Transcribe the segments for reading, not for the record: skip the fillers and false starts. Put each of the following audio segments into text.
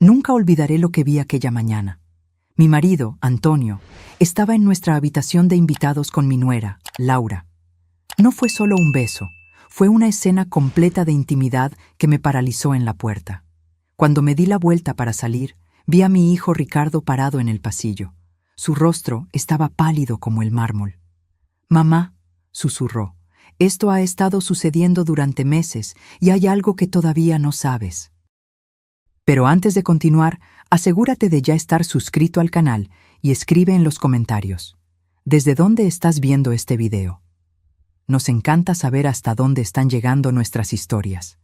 Nunca olvidaré lo que vi aquella mañana. Mi marido, Antonio, estaba en nuestra habitación de invitados con mi nuera, Laura. No fue solo un beso, fue una escena completa de intimidad que me paralizó en la puerta. Cuando me di la vuelta para salir, vi a mi hijo Ricardo parado en el pasillo. Su rostro estaba pálido como el mármol. «Mamá», susurró, «esto ha estado sucediendo durante meses y hay algo que todavía no sabes». Pero antes de continuar, asegúrate de ya estar suscrito al canal y escribe en los comentarios: ¿desde dónde estás viendo este video? Nos encanta saber hasta dónde están llegando nuestras historias.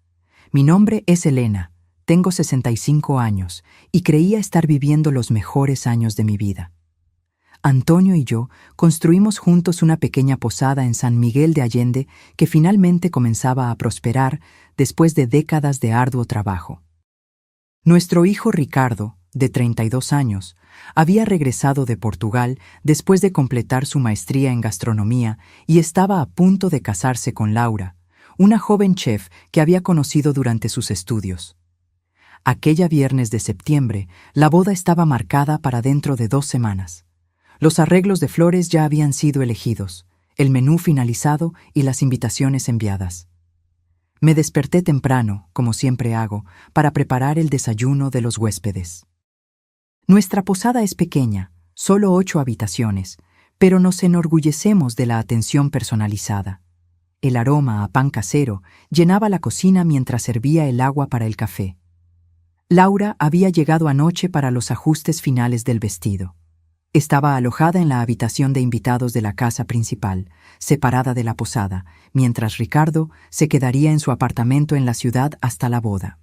Mi nombre es Elena, tengo 65 años y creía estar viviendo los mejores años de mi vida. Antonio y yo construimos juntos una pequeña posada en San Miguel de Allende que finalmente comenzaba a prosperar después de décadas de arduo trabajo. Nuestro hijo Ricardo, de 32 años, había regresado de Portugal después de completar su maestría en gastronomía y estaba a punto de casarse con Laura, una joven chef que había conocido durante sus estudios. Aquella viernes de septiembre, la boda estaba marcada para dentro de 2 semanas. Los arreglos de flores ya habían sido elegidos, el menú finalizado y las invitaciones enviadas. Me desperté temprano, como siempre hago, para preparar el desayuno de los huéspedes. Nuestra posada es pequeña, solo 8 habitaciones, pero nos enorgullecemos de la atención personalizada. El aroma a pan casero llenaba la cocina mientras servía el agua para el café. Laura había llegado anoche para los ajustes finales del vestido. Estaba alojada en la habitación de invitados de la casa principal, separada de la posada, mientras Ricardo se quedaría en su apartamento en la ciudad hasta la boda.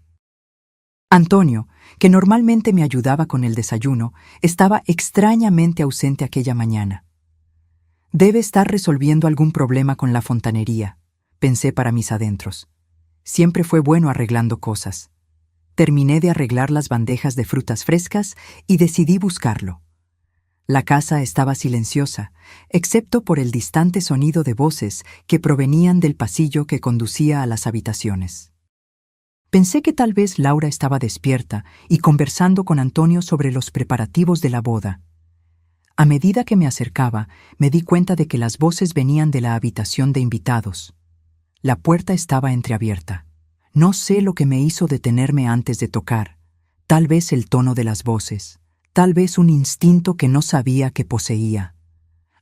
Antonio, que normalmente me ayudaba con el desayuno, estaba extrañamente ausente aquella mañana. Debe estar resolviendo algún problema con la fontanería, pensé para mis adentros. Siempre fue bueno arreglando cosas. Terminé de arreglar las bandejas de frutas frescas y decidí buscarlo. La casa estaba silenciosa, excepto por el distante sonido de voces que provenían del pasillo que conducía a las habitaciones. Pensé que tal vez Laura estaba despierta y conversando con Antonio sobre los preparativos de la boda. A medida que me acercaba, me di cuenta de que las voces venían de la habitación de invitados. La puerta estaba entreabierta. No sé lo que me hizo detenerme antes de tocar, tal vez el tono de las voces. Tal vez un instinto que no sabía que poseía.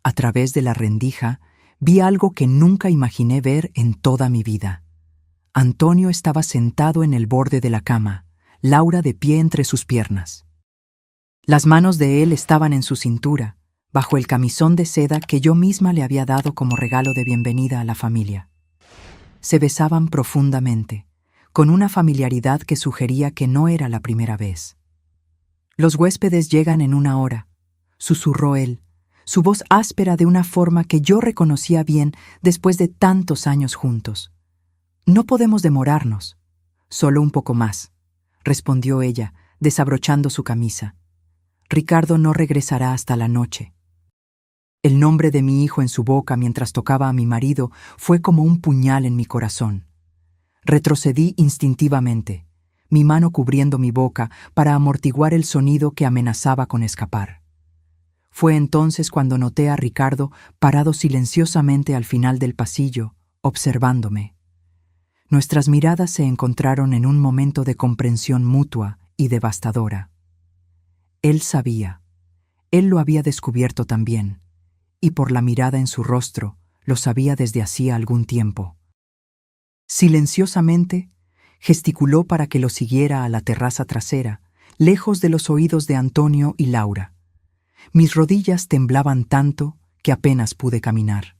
A través de la rendija, vi algo que nunca imaginé ver en toda mi vida. Antonio estaba sentado en el borde de la cama, Laura de pie entre sus piernas. Las manos de él estaban en su cintura, bajo el camisón de seda que yo misma le había dado como regalo de bienvenida a la familia. Se besaban profundamente, con una familiaridad que sugería que no era la primera vez. «Los huéspedes llegan en 1 hora», susurró él, su voz áspera de una forma que yo reconocía bien después de tantos años juntos. «No podemos demorarnos». «Solo un poco más», respondió ella, desabrochando su camisa. «Ricardo no regresará hasta la noche». El nombre de mi hijo en su boca mientras tocaba a mi marido fue como un puñal en mi corazón. Retrocedí instintivamente, mi mano cubriendo mi boca para amortiguar el sonido que amenazaba con escapar. Fue entonces cuando noté a Ricardo parado silenciosamente al final del pasillo, observándome. Nuestras miradas se encontraron en un momento de comprensión mutua y devastadora. Él sabía, él lo había descubierto también, y por la mirada en su rostro lo sabía desde hacía algún tiempo. Silenciosamente, gesticuló para que lo siguiera a la terraza trasera, lejos de los oídos de Antonio y Laura. Mis rodillas temblaban tanto que apenas pude caminar.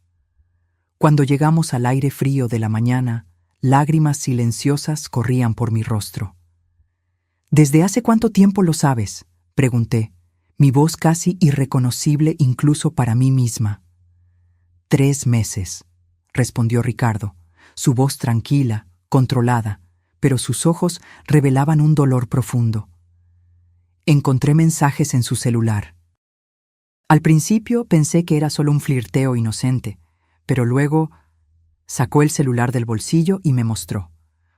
Cuando llegamos al aire frío de la mañana, lágrimas silenciosas corrían por mi rostro. «¿Desde hace cuánto tiempo lo sabes?», pregunté, mi voz casi irreconocible incluso para mí misma. «3 meses», respondió Ricardo, su voz tranquila, controlada, pero sus ojos revelaban un dolor profundo. Encontré mensajes en su celular. Al principio pensé que era solo un flirteo inocente, pero luego sacó el celular del bolsillo y me mostró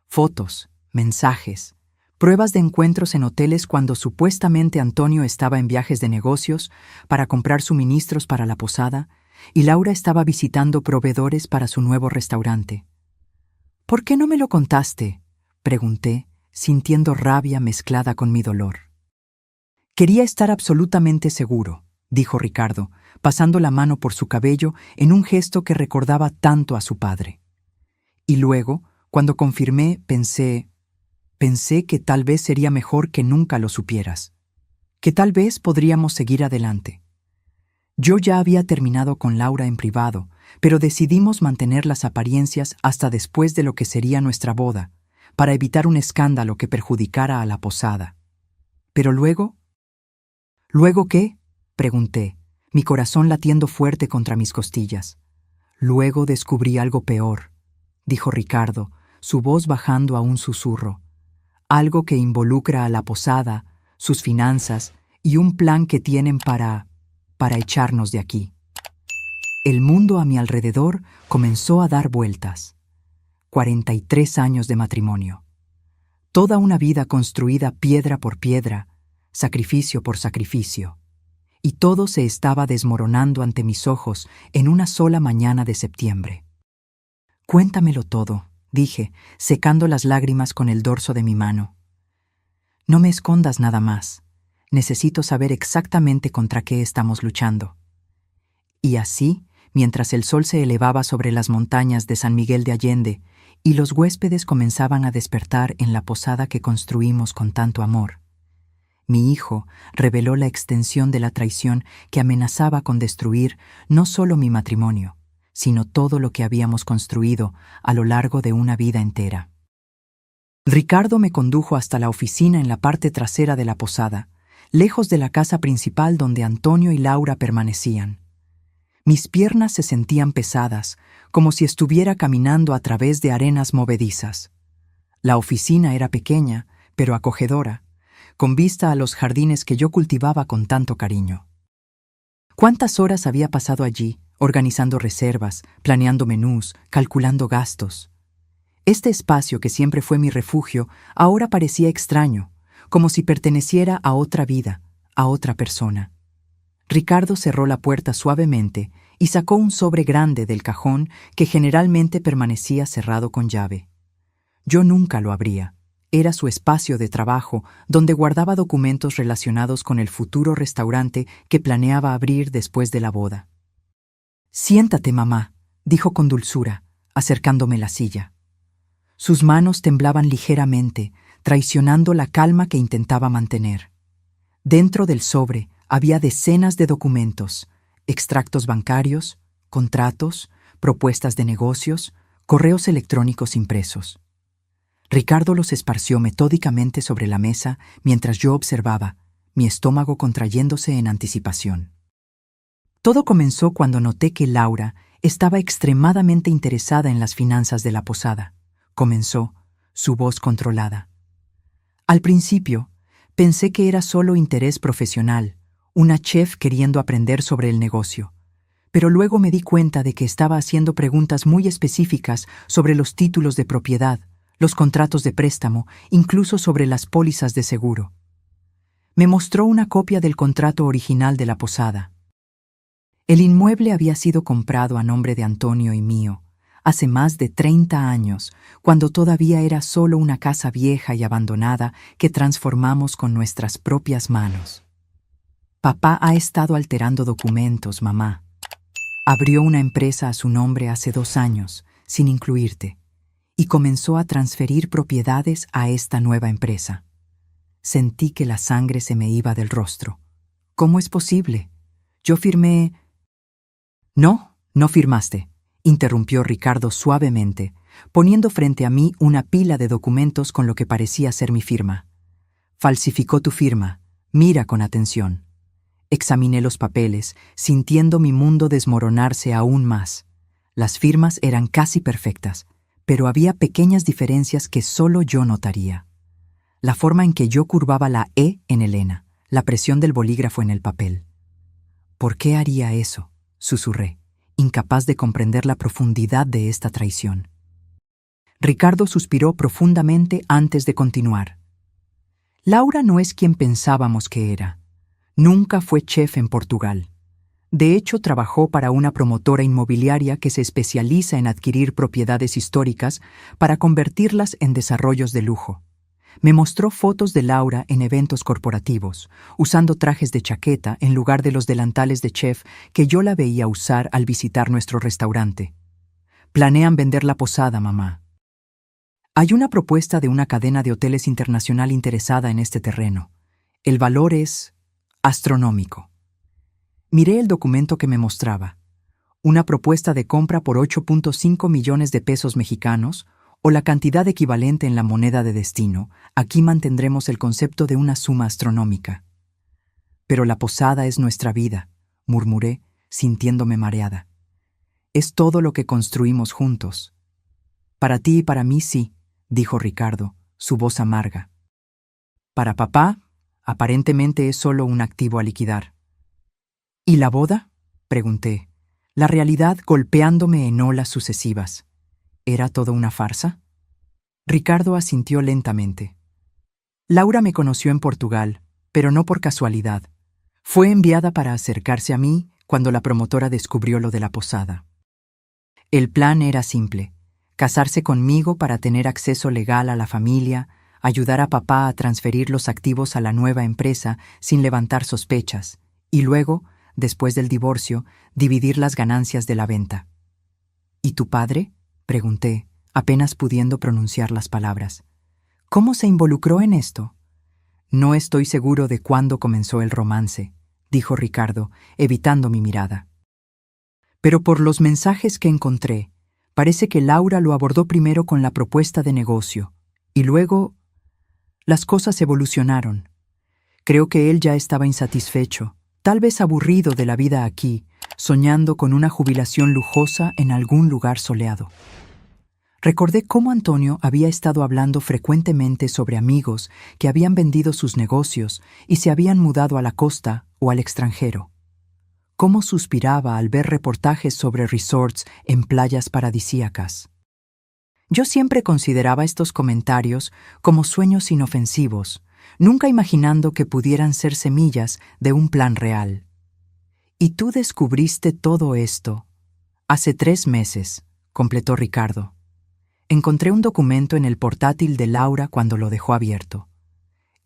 fotos, mensajes, pruebas de encuentros en hoteles cuando supuestamente Antonio estaba en viajes de negocios para comprar suministros para la posada y Laura estaba visitando proveedores para su nuevo restaurante. ¿Por qué no me lo contaste?, pregunté, sintiendo rabia mezclada con mi dolor. Quería estar absolutamente seguro, dijo Ricardo, pasando la mano por su cabello en un gesto que recordaba tanto a su padre. Y luego, cuando confirmé, pensé que tal vez sería mejor que nunca lo supieras, que tal vez podríamos seguir adelante. Yo ya había terminado con Laura en privado, pero decidimos mantener las apariencias hasta después de lo que sería nuestra boda, para evitar un escándalo que perjudicara a la posada. Pero luego... ¿Luego qué?, pregunté, mi corazón latiendo fuerte contra mis costillas. Luego descubrí algo peor, dijo Ricardo, su voz bajando a un susurro. Algo que involucra a la posada, sus finanzas y un plan que tienen para echarnos de aquí. El mundo a mi alrededor comenzó a dar vueltas. 43 años de matrimonio. Toda una vida construida piedra por piedra, sacrificio por sacrificio. Y todo se estaba desmoronando ante mis ojos en una sola mañana de septiembre. Cuéntamelo todo, dije, secando las lágrimas con el dorso de mi mano. No me escondas nada más. Necesito saber exactamente contra qué estamos luchando. Y así, mientras el sol se elevaba sobre las montañas de San Miguel de Allende y los huéspedes comenzaban a despertar en la posada que construimos con tanto amor, mi hijo reveló la extensión de la traición que amenazaba con destruir no solo mi matrimonio, sino todo lo que habíamos construido a lo largo de una vida entera. Ricardo me condujo hasta la oficina en la parte trasera de la posada, lejos de la casa principal donde Antonio y Laura permanecían. Mis piernas se sentían pesadas, como si estuviera caminando a través de arenas movedizas. La oficina era pequeña, pero acogedora, con vista a los jardines que yo cultivaba con tanto cariño. ¿Cuántas horas había pasado allí, organizando reservas, planeando menús, calculando gastos? Este espacio que siempre fue mi refugio ahora parecía extraño, como si perteneciera a otra vida, a otra persona. Ricardo cerró la puerta suavemente y sacó un sobre grande del cajón que generalmente permanecía cerrado con llave. Yo nunca lo abría. Era su espacio de trabajo donde guardaba documentos relacionados con el futuro restaurante que planeaba abrir después de la boda. «Siéntate, mamá», dijo con dulzura, acercándome la silla. Sus manos temblaban ligeramente, traicionando la calma que intentaba mantener. Dentro del sobre había decenas de documentos, extractos bancarios, contratos, propuestas de negocios, correos electrónicos impresos. Ricardo los esparció metódicamente sobre la mesa mientras yo observaba, mi estómago contrayéndose en anticipación. Todo comenzó cuando noté que Laura estaba extremadamente interesada en las finanzas de la posada. Comenzó, su voz controlada. Al principio, pensé que era solo interés profesional, una chef queriendo aprender sobre el negocio. Pero luego me di cuenta de que estaba haciendo preguntas muy específicas sobre los títulos de propiedad, los contratos de préstamo, incluso sobre las pólizas de seguro. Me mostró una copia del contrato original de la posada. El inmueble había sido comprado a nombre de Antonio y mío, hace más de 30 años, cuando todavía era solo una casa vieja y abandonada que transformamos con nuestras propias manos. Papá ha estado alterando documentos, mamá. Abrió una empresa a su nombre hace 2 años, sin incluirte, y comenzó a transferir propiedades a esta nueva empresa. Sentí que la sangre se me iba del rostro. ¿Cómo es posible? Yo firmé... No, no firmaste, interrumpió Ricardo suavemente, poniendo frente a mí una pila de documentos con lo que parecía ser mi firma. Falsificó tu firma. Mira con atención. Examiné los papeles, sintiendo mi mundo desmoronarse aún más. Las firmas eran casi perfectas, pero había pequeñas diferencias que solo yo notaría. La forma en que yo curvaba la E en Elena, la presión del bolígrafo en el papel. ¿Por qué haría eso?, susurré, incapaz de comprender la profundidad de esta traición. Ricardo suspiró profundamente antes de continuar. Laura no es quien pensábamos que era. Nunca fue chef en Portugal. De hecho, trabajó para una promotora inmobiliaria que se especializa en adquirir propiedades históricas para convertirlas en desarrollos de lujo. Me mostró fotos de Laura en eventos corporativos, usando trajes de chaqueta en lugar de los delantales de chef que yo la veía usar al visitar nuestro restaurante. Planean vender la posada, mamá. Hay una propuesta de una cadena de hoteles internacional interesada en este terreno. El valor es astronómico. Miré el documento que me mostraba. Una propuesta de compra por 8.5 millones de pesos mexicanos, o la cantidad equivalente en la moneda de destino. Aquí mantendremos el concepto de una suma astronómica. Pero la posada es nuestra vida, murmuré, sintiéndome mareada. Es todo lo que construimos juntos. Para ti y para mí sí, dijo Ricardo, su voz amarga. Para papá, aparentemente es solo un activo a liquidar. ¿Y la boda?, pregunté, la realidad golpeándome en olas sucesivas. ¿Era todo una farsa? Ricardo asintió lentamente. Laura me conoció en Portugal, pero no por casualidad. Fue enviada para acercarse a mí cuando la promotora descubrió lo de la posada. El plan era simple: casarse conmigo para tener acceso legal a la familia, ayudar a papá a transferir los activos a la nueva empresa sin levantar sospechas, y luego, después del divorcio, dividir las ganancias de la venta. ¿Y tu padre?, pregunté, apenas pudiendo pronunciar las palabras. ¿Cómo se involucró en esto? No estoy seguro de cuándo comenzó el romance, dijo Ricardo, evitando mi mirada. Pero por los mensajes que encontré, parece que Laura lo abordó primero con la propuesta de negocio, y luego las cosas evolucionaron. Creo que él ya estaba insatisfecho, tal vez aburrido de la vida aquí, soñando con una jubilación lujosa en algún lugar soleado. Recordé cómo Antonio había estado hablando frecuentemente sobre amigos que habían vendido sus negocios y se habían mudado a la costa o al extranjero. Cómo suspiraba al ver reportajes sobre resorts en playas paradisíacas. Yo siempre consideraba estos comentarios como sueños inofensivos, nunca imaginando que pudieran ser semillas de un plan real. Y tú descubriste todo esto hace 3 meses, completó Ricardo. Encontré un documento en el portátil de Laura cuando lo dejó abierto.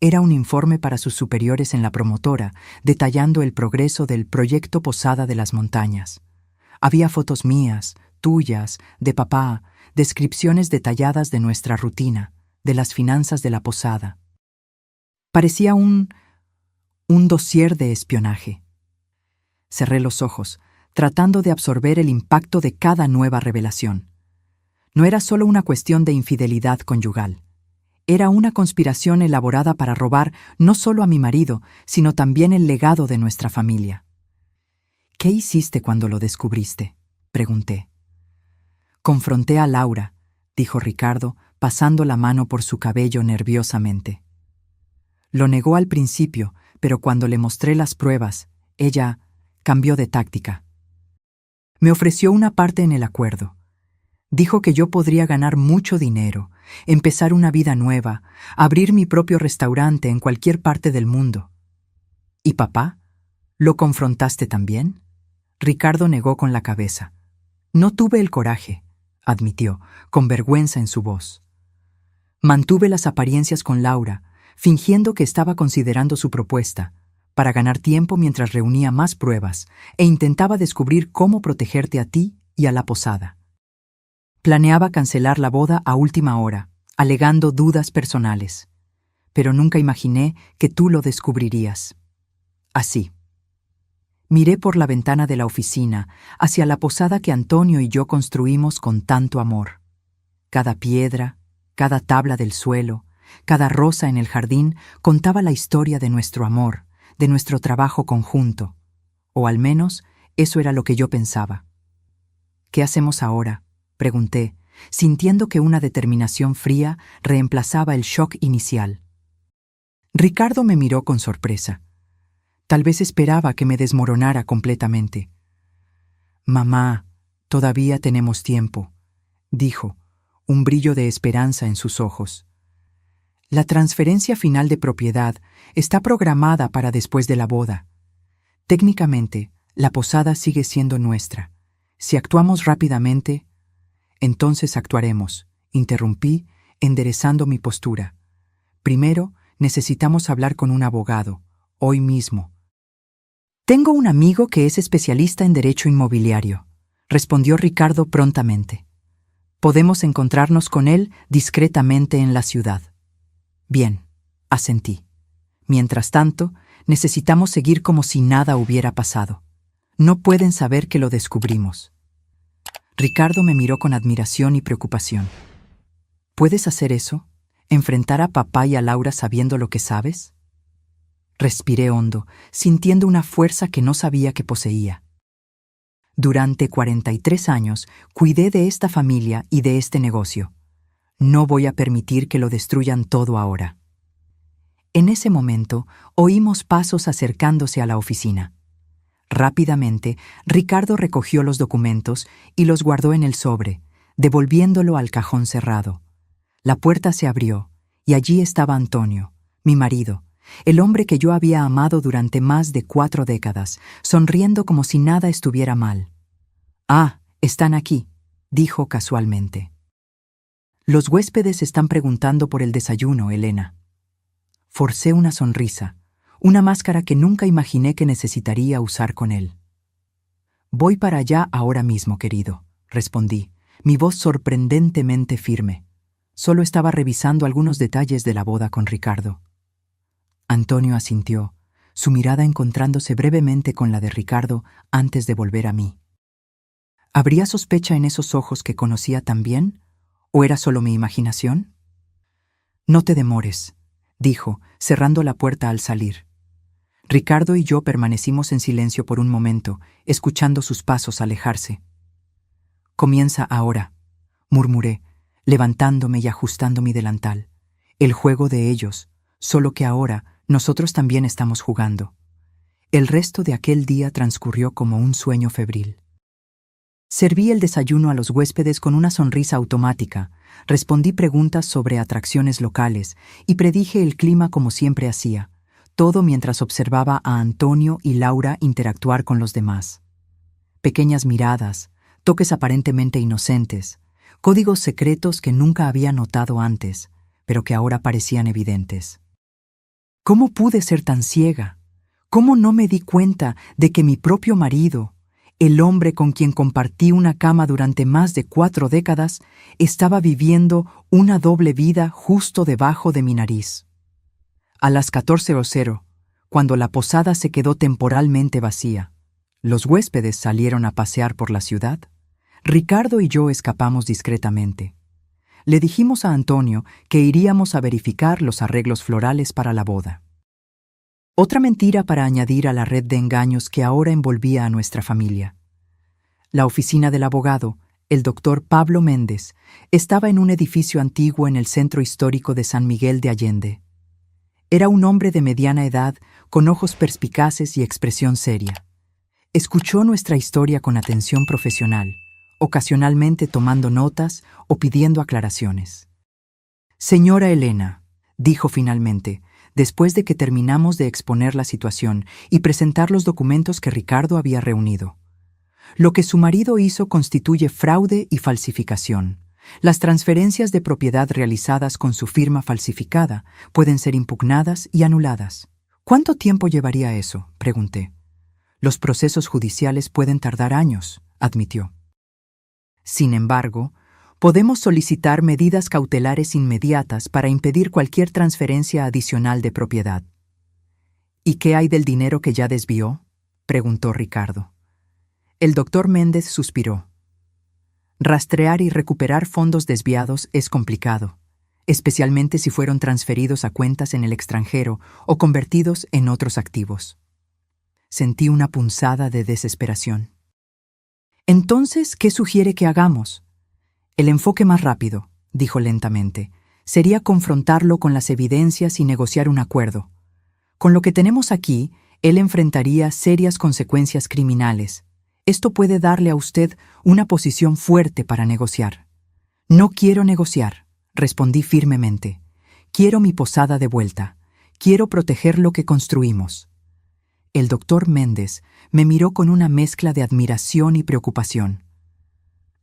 Era un informe para sus superiores en la promotora, detallando el progreso del proyecto Posada de las Montañas. Había fotos mías, tuyas, de papá, descripciones detalladas de nuestra rutina, de las finanzas de la posada. Parecía un dossier de espionaje. Cerré los ojos, tratando de absorber el impacto de cada nueva revelación. No era solo una cuestión de infidelidad conyugal. Era una conspiración elaborada para robar no solo a mi marido, sino también el legado de nuestra familia. ¿Qué hiciste cuando lo descubriste?, pregunté. Confronté a Laura, dijo Ricardo, pasando la mano por su cabello nerviosamente. Lo negó al principio, pero cuando le mostré las pruebas, ella cambió de táctica. Me ofreció una parte en el acuerdo. Dijo que yo podría ganar mucho dinero, empezar una vida nueva, abrir mi propio restaurante en cualquier parte del mundo. ¿Y papá? ¿Lo confrontaste también? Ricardo negó con la cabeza. No tuve el coraje, admitió, con vergüenza en su voz. Mantuve las apariencias con Laura, fingiendo que estaba considerando su propuesta, para ganar tiempo mientras reunía más pruebas e intentaba descubrir cómo protegerte a ti y a la posada. Planeaba cancelar la boda a última hora, alegando dudas personales. Pero nunca imaginé que tú lo descubrirías. Así. Miré por la ventana de la oficina hacia la posada que Antonio y yo construimos con tanto amor. Cada piedra, cada tabla del suelo, cada rosa en el jardín contaba la historia de nuestro amor, de nuestro trabajo conjunto. O al menos, eso era lo que yo pensaba. ¿Qué hacemos ahora?, pregunté, sintiendo que una determinación fría reemplazaba el shock inicial. Ricardo me miró con sorpresa. Tal vez esperaba que me desmoronara completamente. «Mamá, todavía tenemos tiempo», dijo, un brillo de esperanza en sus ojos. La transferencia final de propiedad está programada para después de la boda. Técnicamente, la posada sigue siendo nuestra. Si actuamos rápidamente, entonces actuaremos, interrumpí, enderezando mi postura. Primero, necesitamos hablar con un abogado, hoy mismo. Tengo un amigo que es especialista en derecho inmobiliario, respondió Ricardo prontamente. Podemos encontrarnos con él discretamente en la ciudad. Bien, asentí. Mientras tanto, necesitamos seguir como si nada hubiera pasado. No pueden saber que lo descubrimos. Ricardo me miró con admiración y preocupación. ¿Puedes hacer eso? ¿Enfrentar a papá y a Laura sabiendo lo que sabes? Respiré hondo, sintiendo una fuerza que no sabía que poseía. Durante 43 años cuidé de esta familia y de este negocio. No voy a permitir que lo destruyan todo ahora. En ese momento, oímos pasos acercándose a la oficina. Rápidamente, Ricardo recogió los documentos y los guardó en el sobre, devolviéndolo al cajón cerrado. La puerta se abrió, y allí estaba Antonio, mi marido, el hombre que yo había amado durante más de 4 décadas, sonriendo como si nada estuviera mal. «Ah, están aquí», dijo casualmente. «Los huéspedes están preguntando por el desayuno, Elena». Forcé una sonrisa, una máscara que nunca imaginé que necesitaría usar con él. «Voy para allá ahora mismo, querido», respondí, mi voz sorprendentemente firme. Solo estaba revisando algunos detalles de la boda con Ricardo. Antonio asintió, su mirada encontrándose brevemente con la de Ricardo antes de volver a mí. ¿Habría sospecha en esos ojos que conocía tan bien? ¿O era solo mi imaginación? «No te demores», dijo, cerrando la puerta al salir. Ricardo y yo permanecimos en silencio por un momento, escuchando sus pasos alejarse. «Comienza ahora», murmuré, levantándome y ajustando mi delantal. «El juego de ellos, solo que ahora nosotros también estamos jugando». El resto de aquel día transcurrió como un sueño febril. Serví el desayuno a los huéspedes con una sonrisa automática, respondí preguntas sobre atracciones locales y predije el clima como siempre hacía, todo mientras observaba a Antonio y Laura interactuar con los demás. Pequeñas miradas, toques aparentemente inocentes, códigos secretos que nunca había notado antes, pero que ahora parecían evidentes. ¿Cómo pude ser tan ciega? ¿Cómo no me di cuenta de que mi propio marido, el hombre con quien compartí una cama durante más de 4 décadas, estaba viviendo una doble vida justo debajo de mi nariz? A las 14:00, cuando la posada se quedó temporalmente vacía, los huéspedes salieron a pasear por la ciudad. Ricardo y yo escapamos discretamente. Le dijimos a Antonio que iríamos a verificar los arreglos florales para la boda. Otra mentira para añadir a la red de engaños que ahora envolvía a nuestra familia. La oficina del abogado, el doctor Pablo Méndez, estaba en un edificio antiguo en el centro histórico de San Miguel de Allende. Era un hombre de mediana edad, con ojos perspicaces y expresión seria. Escuchó nuestra historia con atención profesional, ocasionalmente tomando notas o pidiendo aclaraciones. «Señora Elena», dijo finalmente, después de que terminamos de exponer la situación y presentar los documentos que Ricardo había reunido. «Lo que su marido hizo constituye fraude y falsificación. Las transferencias de propiedad realizadas con su firma falsificada pueden ser impugnadas y anuladas». «¿Cuánto tiempo llevaría eso?», pregunté. «Los procesos judiciales pueden tardar años», admitió. «Sin embargo, podemos solicitar medidas cautelares inmediatas para impedir cualquier transferencia adicional de propiedad». «¿Y qué hay del dinero que ya desvió?», preguntó Ricardo. El doctor Méndez suspiró. «Rastrear y recuperar fondos desviados es complicado, especialmente si fueron transferidos a cuentas en el extranjero o convertidos en otros activos». Sentí una punzada de desesperación. «Entonces, ¿qué sugiere que hagamos?». «El enfoque más rápido», dijo lentamente, «sería confrontarlo con las evidencias y negociar un acuerdo. Con lo que tenemos aquí, él enfrentaría serias consecuencias criminales. Esto puede darle a usted una posición fuerte para negociar». «No quiero negociar», respondí firmemente. Quiero mi posada de vuelta. Quiero proteger lo que construimos. El doctor Méndez me miró con una mezcla de admiración y preocupación.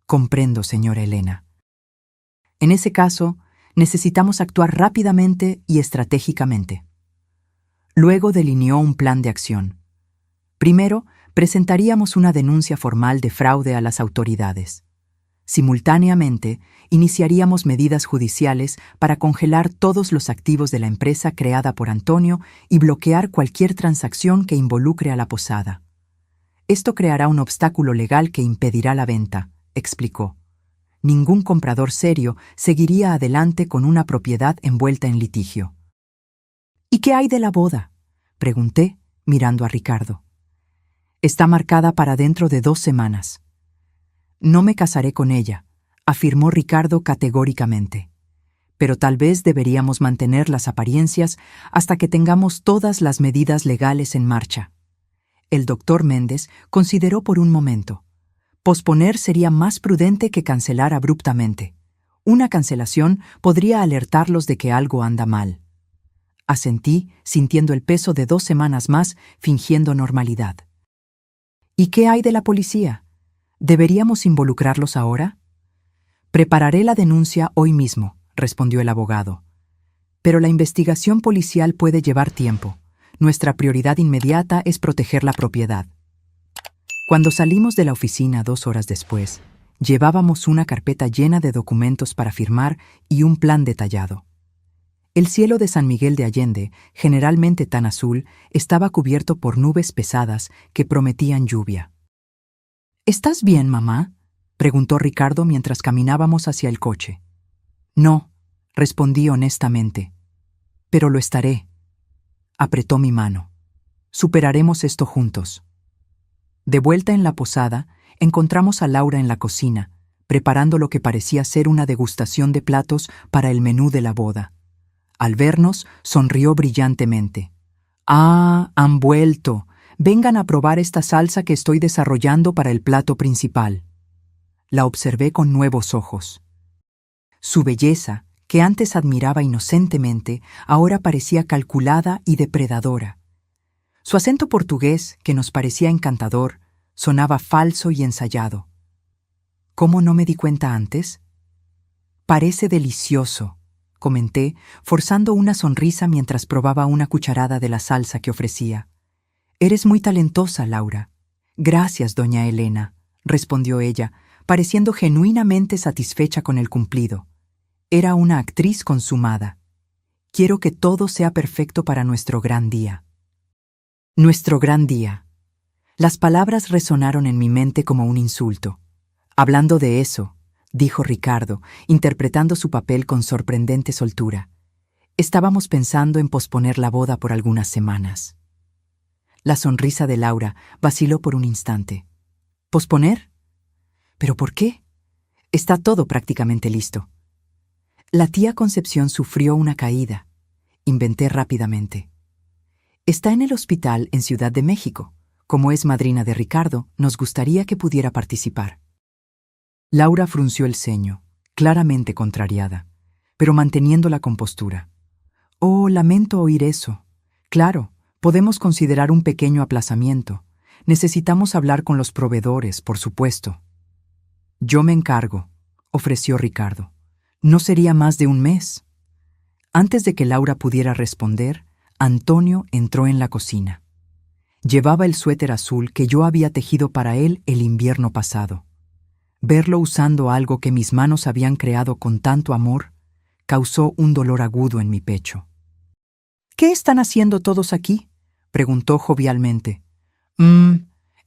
Comprendo, señora Elena. En ese caso, necesitamos actuar rápidamente y estratégicamente. Luego delineó un plan de acción. Primero, presentaríamos una denuncia formal de fraude a las autoridades. Simultáneamente, iniciaríamos medidas judiciales para congelar todos los activos de la empresa creada por Antonio y bloquear cualquier transacción que involucre a la posada. Esto creará un obstáculo legal que impedirá la venta, explicó. Ningún comprador serio seguiría adelante con una propiedad envuelta en litigio. ¿Y qué hay de la boda?, pregunté, mirando a Ricardo. Está marcada para dentro de 2 semanas. No me casaré con ella, afirmó Ricardo categóricamente. Pero tal vez deberíamos mantener las apariencias hasta que tengamos todas las medidas legales en marcha. El doctor Méndez consideró por un momento. Posponer sería más prudente que cancelar abruptamente. Una cancelación podría alertarlos de que algo anda mal. Asentí, sintiendo el peso de 2 semanas más, fingiendo normalidad. ¿Y qué hay de la policía? ¿Deberíamos involucrarlos ahora? Prepararé la denuncia hoy mismo, respondió el abogado. Pero la investigación policial puede llevar tiempo. Nuestra prioridad inmediata es proteger la propiedad. Cuando salimos de la oficina 2 horas después, llevábamos una carpeta llena de documentos para firmar y un plan detallado. El cielo de San Miguel de Allende, generalmente tan azul, estaba cubierto por nubes pesadas que prometían lluvia. ¿Estás bien, mamá?, preguntó Ricardo mientras caminábamos hacia el coche. No, respondí honestamente. Pero lo estaré. Apretó mi mano. Superaremos esto juntos. De vuelta en la posada, encontramos a Laura en la cocina, preparando lo que parecía ser una degustación de platos para el menú de la boda. Al vernos, sonrió brillantemente. «Ah, han vuelto. Vengan a probar esta salsa que estoy desarrollando para el plato principal». La observé con nuevos ojos. Su belleza, que antes admiraba inocentemente, ahora parecía calculada y depredadora. Su acento portugués, que nos parecía encantador, sonaba falso y ensayado. ¿Cómo no me di cuenta antes? «Parece delicioso», comenté, forzando una sonrisa mientras probaba una cucharada de la salsa que ofrecía. «Eres muy talentosa, Laura». «Gracias, doña Elena», respondió ella, pareciendo genuinamente satisfecha con el cumplido. Era una actriz consumada. «Quiero que todo sea perfecto para nuestro gran día». Nuestro gran día. Las palabras resonaron en mi mente como un insulto. «Hablando de eso», dijo Ricardo, interpretando su papel con sorprendente soltura. «Estábamos pensando en posponer la boda por algunas semanas». La sonrisa de Laura vaciló por un instante. ¿Posponer? ¿Pero por qué? Está todo prácticamente listo. La tía Concepción sufrió una caída. Inventé rápidamente. Está en el hospital en Ciudad de México. Como es madrina de Ricardo, nos gustaría que pudiera participar. Laura frunció el ceño, claramente contrariada, pero manteniendo la compostura. «Oh, lamento oír eso. Claro, podemos considerar un pequeño aplazamiento. Necesitamos hablar con los proveedores, por supuesto». «Yo me encargo», ofreció Ricardo. «No sería más de un mes». Antes de que Laura pudiera responder, Antonio entró en la cocina. Llevaba el suéter azul que yo había tejido para él el invierno pasado. Verlo usando algo que mis manos habían creado con tanto amor causó un dolor agudo en mi pecho. «¿Qué están haciendo todos aquí?», preguntó jovialmente.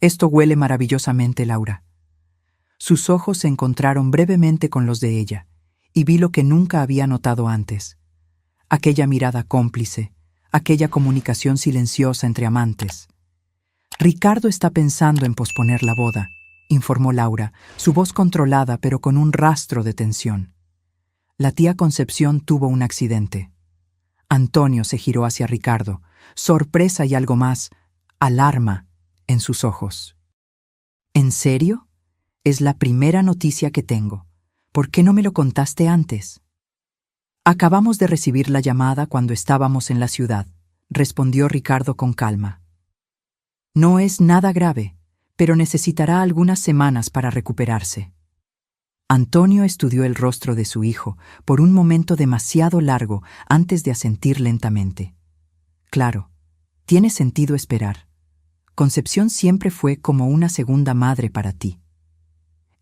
Esto huele maravillosamente, Laura». Sus ojos se encontraron brevemente con los de ella, y vi lo que nunca había notado antes. Aquella mirada cómplice, aquella comunicación silenciosa entre amantes. «Ricardo está pensando en posponer la boda», informó Laura, su voz controlada pero con un rastro de tensión. La tía Concepción tuvo un accidente. Antonio se giró hacia Ricardo, sorpresa y algo más, alarma, en sus ojos. «¿En serio? Es la primera noticia que tengo. ¿Por qué no me lo contaste antes?» Acabamos de recibir la llamada cuando estábamos en la ciudad, respondió Ricardo con calma. No es nada grave, pero necesitará algunas semanas para recuperarse. Antonio estudió el rostro de su hijo por un momento demasiado largo antes de asentir lentamente. Claro, tiene sentido esperar. Concepción siempre fue como una segunda madre para ti.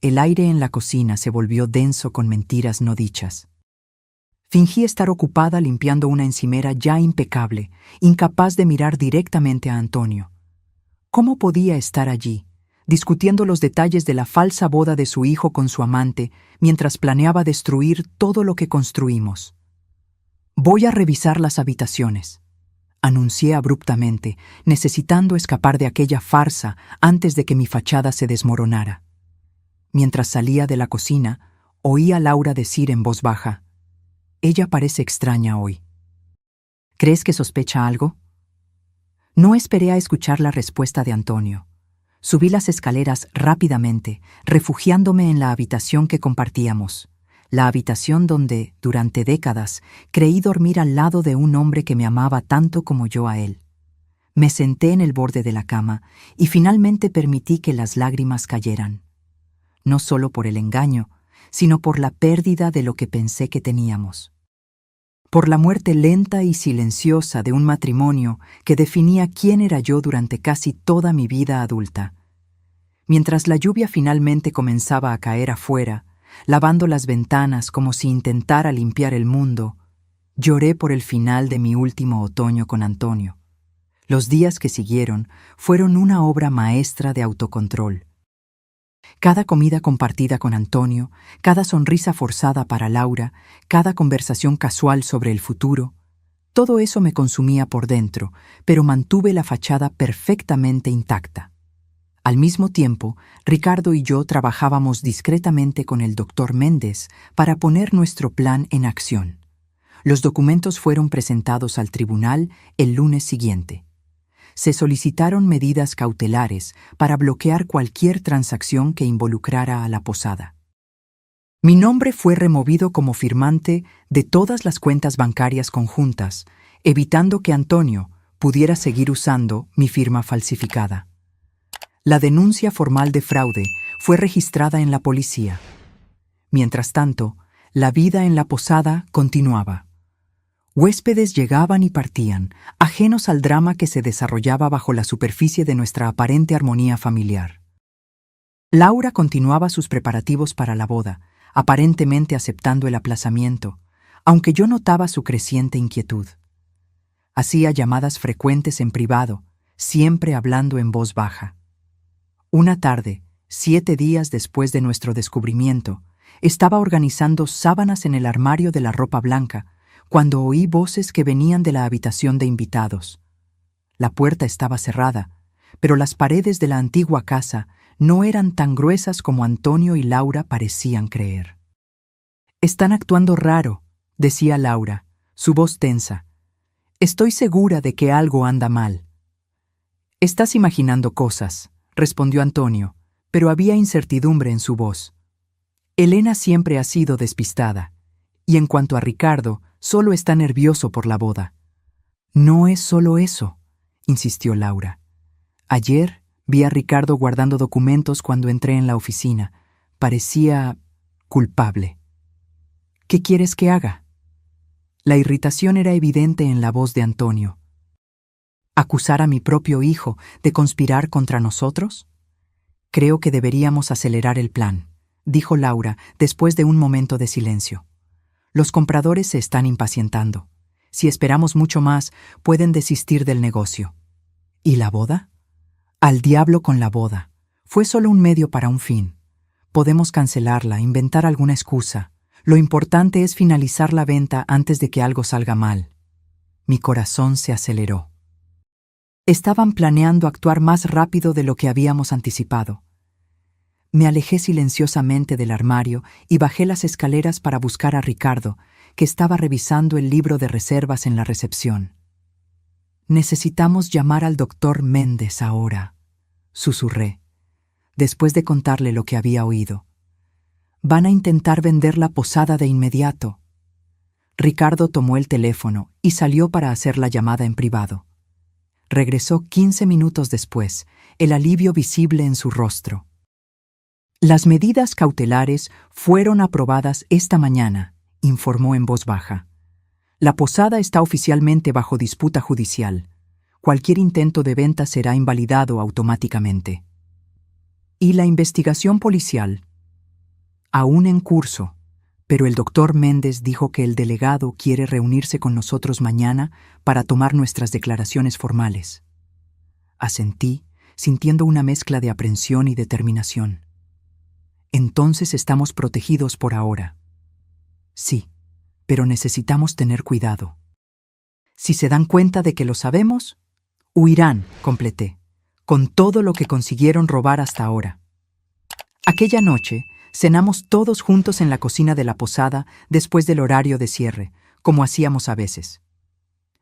El aire en la cocina se volvió denso con mentiras no dichas. Fingí estar ocupada limpiando una encimera ya impecable, incapaz de mirar directamente a Antonio. ¿Cómo podía estar allí, discutiendo los detalles de la falsa boda de su hijo con su amante, mientras planeaba destruir todo lo que construimos? Voy a revisar las habitaciones, anuncié abruptamente, necesitando escapar de aquella farsa antes de que mi fachada se desmoronara. Mientras salía de la cocina, oí a Laura decir en voz baja: «Ella parece extraña hoy». ¿Crees que sospecha algo? No esperé a escuchar la respuesta de Antonio. Subí las escaleras rápidamente, refugiándome en la habitación que compartíamos, la habitación donde, durante décadas, creí dormir al lado de un hombre que me amaba tanto como yo a él. Me senté en el borde de la cama y finalmente permití que las lágrimas cayeran. No solo por el engaño, sino por la pérdida de lo que pensé que teníamos. Por la muerte lenta y silenciosa de un matrimonio que definía quién era yo durante casi toda mi vida adulta. Mientras la lluvia finalmente comenzaba a caer afuera, lavando las ventanas como si intentara limpiar el mundo, lloré por el final de mi último otoño con Antonio. Los días que siguieron fueron una obra maestra de autocontrol. Cada comida compartida con Antonio, cada sonrisa forzada para Laura, cada conversación casual sobre el futuro, todo eso me consumía por dentro, pero mantuve la fachada perfectamente intacta. Al mismo tiempo, Ricardo y yo trabajábamos discretamente con el doctor Méndez para poner nuestro plan en acción. Los documentos fueron presentados al tribunal el lunes siguiente. Se solicitaron medidas cautelares para bloquear cualquier transacción que involucrara a la posada. Mi nombre fue removido como firmante de todas las cuentas bancarias conjuntas, evitando que Antonio pudiera seguir usando mi firma falsificada. La denuncia formal de fraude fue registrada en la policía. Mientras tanto, la vida en la posada continuaba. Huéspedes llegaban y partían, ajenos al drama que se desarrollaba bajo la superficie de nuestra aparente armonía familiar. Laura continuaba sus preparativos para la boda, aparentemente aceptando el aplazamiento, aunque yo notaba su creciente inquietud. Hacía llamadas frecuentes en privado, siempre hablando en voz baja. Una tarde, 7 días después de nuestro descubrimiento, estaba organizando sábanas en el armario de la ropa blanca, cuando oí voces que venían de la habitación de invitados. La puerta estaba cerrada, pero las paredes de la antigua casa no eran tan gruesas como Antonio y Laura parecían creer. «Están actuando raro», decía Laura, su voz tensa. «Estoy segura de que algo anda mal». «Estás imaginando cosas», respondió Antonio, pero había incertidumbre en su voz. Elena siempre ha sido despistada, y en cuanto a Ricardo, solo está nervioso por la boda. «No es solo eso», insistió Laura. «Ayer vi a Ricardo guardando documentos cuando entré en la oficina. Parecía culpable». «¿Qué quieres que haga?» La irritación era evidente en la voz de Antonio. ¿Acusar a mi propio hijo de conspirar contra nosotros? Creo que deberíamos acelerar el plan, dijo Laura después de un momento de silencio. Los compradores se están impacientando. Si esperamos mucho más, pueden desistir del negocio. ¿Y la boda? Al diablo con la boda. Fue solo un medio para un fin. Podemos cancelarla, inventar alguna excusa. Lo importante es finalizar la venta antes de que algo salga mal. Mi corazón se aceleró. Estaban planeando actuar más rápido de lo que habíamos anticipado. Me alejé silenciosamente del armario y bajé las escaleras para buscar a Ricardo, que estaba revisando el libro de reservas en la recepción. «Necesitamos llamar al doctor Méndez ahora», susurré, después de contarle lo que había oído. «Van a intentar vender la posada de inmediato». Ricardo tomó el teléfono y salió para hacer la llamada en privado. Regresó 15 minutos después, el alivio visible en su rostro. Las medidas cautelares fueron aprobadas esta mañana, informó en voz baja. La posada está oficialmente bajo disputa judicial. Cualquier intento de venta será invalidado automáticamente. ¿Y la investigación policial? Aún en curso, pero el doctor Méndez dijo que el delegado quiere reunirse con nosotros mañana para tomar nuestras declaraciones formales. Asentí, sintiendo una mezcla de aprensión y determinación. Entonces estamos protegidos por ahora. Sí, pero necesitamos tener cuidado. Si se dan cuenta de que lo sabemos, huirán, completé, con todo lo que consiguieron robar hasta ahora. Aquella noche, cenamos todos juntos en la cocina de la posada después del horario de cierre, como hacíamos a veces.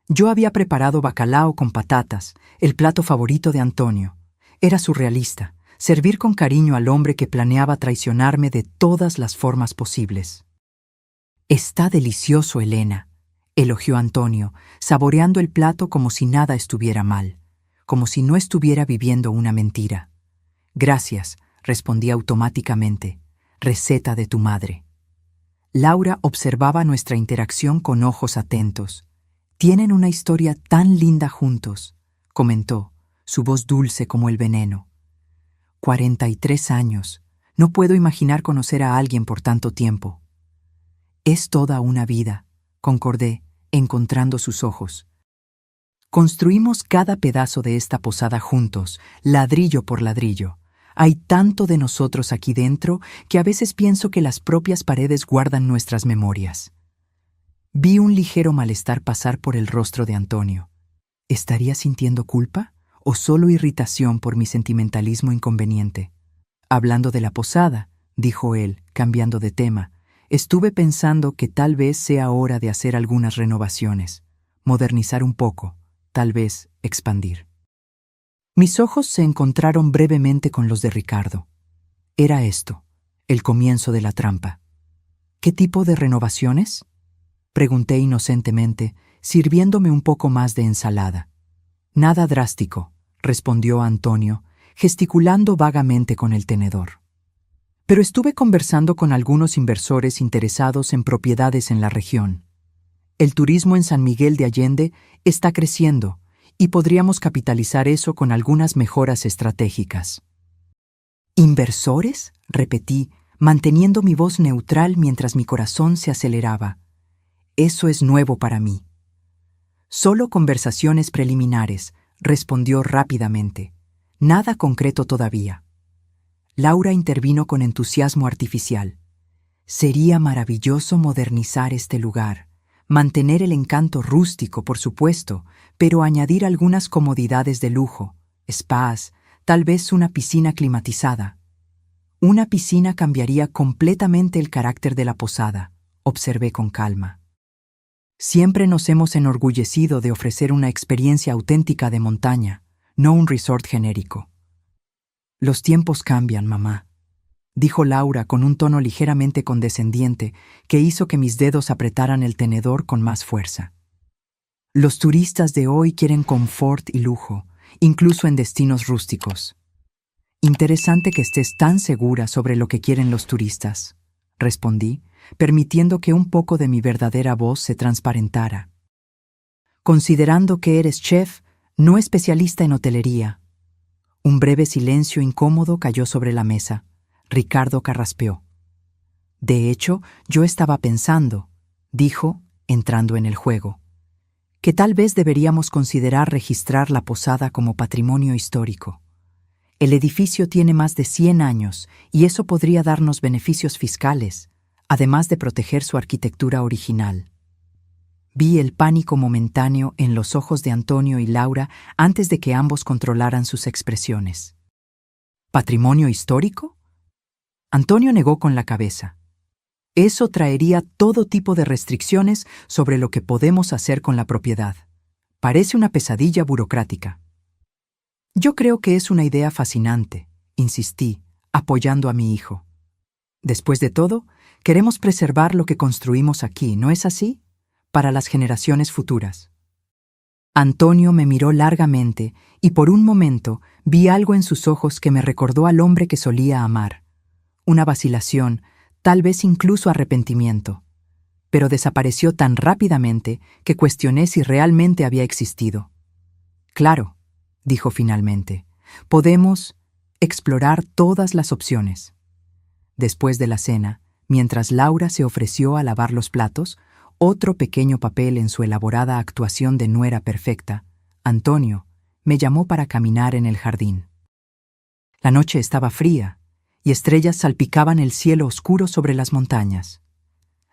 Yo había preparado bacalao con patatas, el plato favorito de Antonio. Era surrealista, servir con cariño al hombre que planeaba traicionarme de todas las formas posibles. «Está delicioso, Elena», elogió Antonio, saboreando el plato como si nada estuviera mal, como si no estuviera viviendo una mentira. «Gracias», respondí automáticamente. «Receta de tu madre». Laura observaba nuestra interacción con ojos atentos. «Tienen una historia tan linda juntos», comentó, su voz dulce como el veneno. 43 años. No puedo imaginar conocer a alguien por tanto tiempo. «Es toda una vida», concordé, encontrando sus ojos. Construimos cada pedazo de esta posada juntos, ladrillo por ladrillo. Hay tanto de nosotros aquí dentro que a veces pienso que las propias paredes guardan nuestras memorias. Vi un ligero malestar pasar por el rostro de Antonio. ¿Estaría sintiendo culpa o solo irritación por mi sentimentalismo inconveniente? Hablando de la posada, dijo él, cambiando de tema, estuve pensando que tal vez sea hora de hacer algunas renovaciones, modernizar un poco, tal vez expandir. Mis ojos se encontraron brevemente con los de Ricardo. Era esto, el comienzo de la trampa. ¿Qué tipo de renovaciones?, pregunté inocentemente, sirviéndome un poco más de ensalada. Nada drástico, respondió Antonio, gesticulando vagamente con el tenedor. Pero estuve conversando con algunos inversores interesados en propiedades en la región. El turismo en San Miguel de Allende está creciendo y podríamos capitalizar eso con algunas mejoras estratégicas. ¿Inversores?, repetí, manteniendo mi voz neutral mientras mi corazón se aceleraba. Eso es nuevo para mí. Solo conversaciones preliminares, respondió rápidamente. Nada concreto todavía. Laura intervino con entusiasmo artificial. Sería maravilloso modernizar este lugar, mantener el encanto rústico, por supuesto, pero añadir algunas comodidades de lujo, spas, tal vez una piscina climatizada. Una piscina cambiaría completamente el carácter de la posada, observé con calma. Siempre nos hemos enorgullecido de ofrecer una experiencia auténtica de montaña, no un resort genérico. Los tiempos cambian, mamá, dijo Laura con un tono ligeramente condescendiente que hizo que mis dedos apretaran el tenedor con más fuerza. Los turistas de hoy quieren confort y lujo, incluso en destinos rústicos. Interesante que estés tan segura sobre lo que quieren los turistas, respondí, permitiendo que un poco de mi verdadera voz se transparentara. Considerando que eres chef, no especialista en hotelería. Un breve silencio incómodo cayó sobre la mesa. Ricardo carraspeó. De hecho, yo estaba pensando, dijo, entrando en el juego, que tal vez deberíamos considerar registrar la posada como patrimonio histórico. El edificio tiene más de 100 años y eso podría darnos beneficios fiscales, además de proteger su arquitectura original. Vi el pánico momentáneo en los ojos de Antonio y Laura antes de que ambos controlaran sus expresiones. ¿Patrimonio histórico? Antonio negó con la cabeza. Eso traería todo tipo de restricciones sobre lo que podemos hacer con la propiedad. Parece una pesadilla burocrática. Yo creo que es una idea fascinante, insistí, apoyando a mi hijo. Después de todo, queremos preservar lo que construimos aquí, ¿no es así? para las generaciones futuras. Antonio me miró largamente y por un momento vi algo en sus ojos que me recordó al hombre que solía amar. Una vacilación, tal vez incluso arrepentimiento. Pero desapareció tan rápidamente que cuestioné si realmente había existido. Claro, dijo finalmente, podemos explorar todas las opciones. Después de la cena, mientras Laura se ofreció a lavar los platos, otro pequeño papel en su elaborada actuación de nuera perfecta, Antonio me llamó para caminar en el jardín. La noche estaba fría y estrellas salpicaban el cielo oscuro sobre las montañas.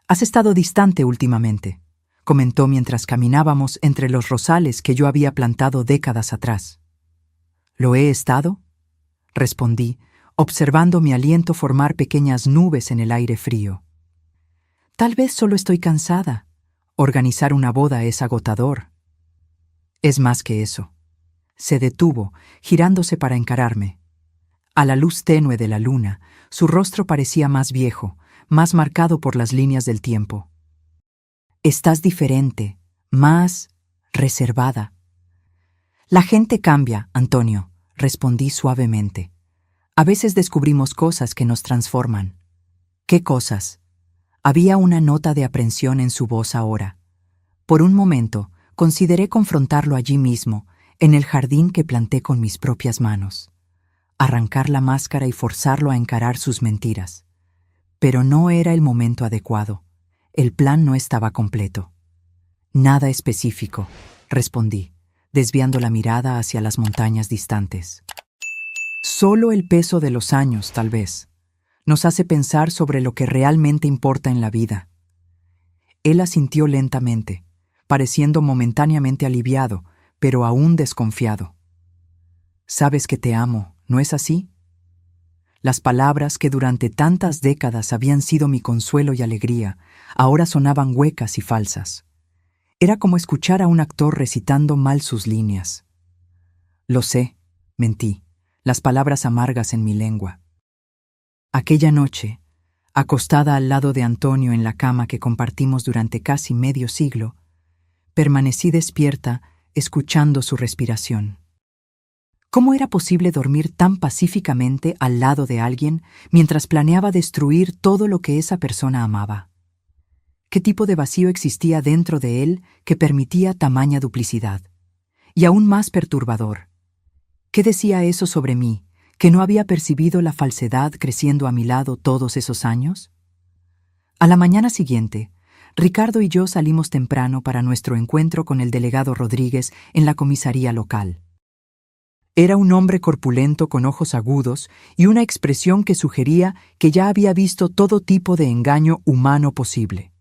«Has estado distante últimamente», comentó mientras caminábamos entre los rosales que yo había plantado décadas atrás. «¿Lo he estado?», respondí, observando mi aliento formar pequeñas nubes en el aire frío. «Tal vez solo estoy cansada. Organizar una boda es agotador». «Es más que eso». Se detuvo, girándose para encararme. A la luz tenue de la luna, su rostro parecía más viejo, más marcado por las líneas del tiempo. «Estás diferente, más reservada». «La gente cambia, Antonio», respondí suavemente. «A veces descubrimos cosas que nos transforman». «¿Qué cosas?». Había una nota de aprensión en su voz ahora. Por un momento, consideré confrontarlo allí mismo, en el jardín que planté con mis propias manos. Arrancar la máscara y forzarlo a encarar sus mentiras. Pero no era el momento adecuado. El plan no estaba completo. «Nada específico», respondí, desviando la mirada hacia las montañas distantes. «Solo el peso de los años, tal vez, nos hace pensar sobre lo que realmente importa en la vida». Él asintió lentamente, pareciendo momentáneamente aliviado, pero aún desconfiado. «Sabes que te amo, ¿no es así?». Las palabras que durante tantas décadas habían sido mi consuelo y alegría, ahora sonaban huecas y falsas. Era como escuchar a un actor recitando mal sus líneas. «Lo sé», mentí, las palabras amargas en mi lengua. Aquella noche, acostada al lado de Antonio en la cama que compartimos durante casi medio siglo, permanecí despierta, escuchando su respiración. ¿Cómo era posible dormir tan pacíficamente al lado de alguien mientras planeaba destruir todo lo que esa persona amaba? ¿Qué tipo de vacío existía dentro de él que permitía tamaña duplicidad? Y aún más perturbador, ¿qué decía eso sobre mí, que no había percibido la falsedad creciendo a mi lado todos esos años? A la mañana siguiente, Ricardo y yo salimos temprano para nuestro encuentro con el delegado Rodríguez en la comisaría local. Era un hombre corpulento con ojos agudos y una expresión que sugería que ya había visto todo tipo de engaño humano posible.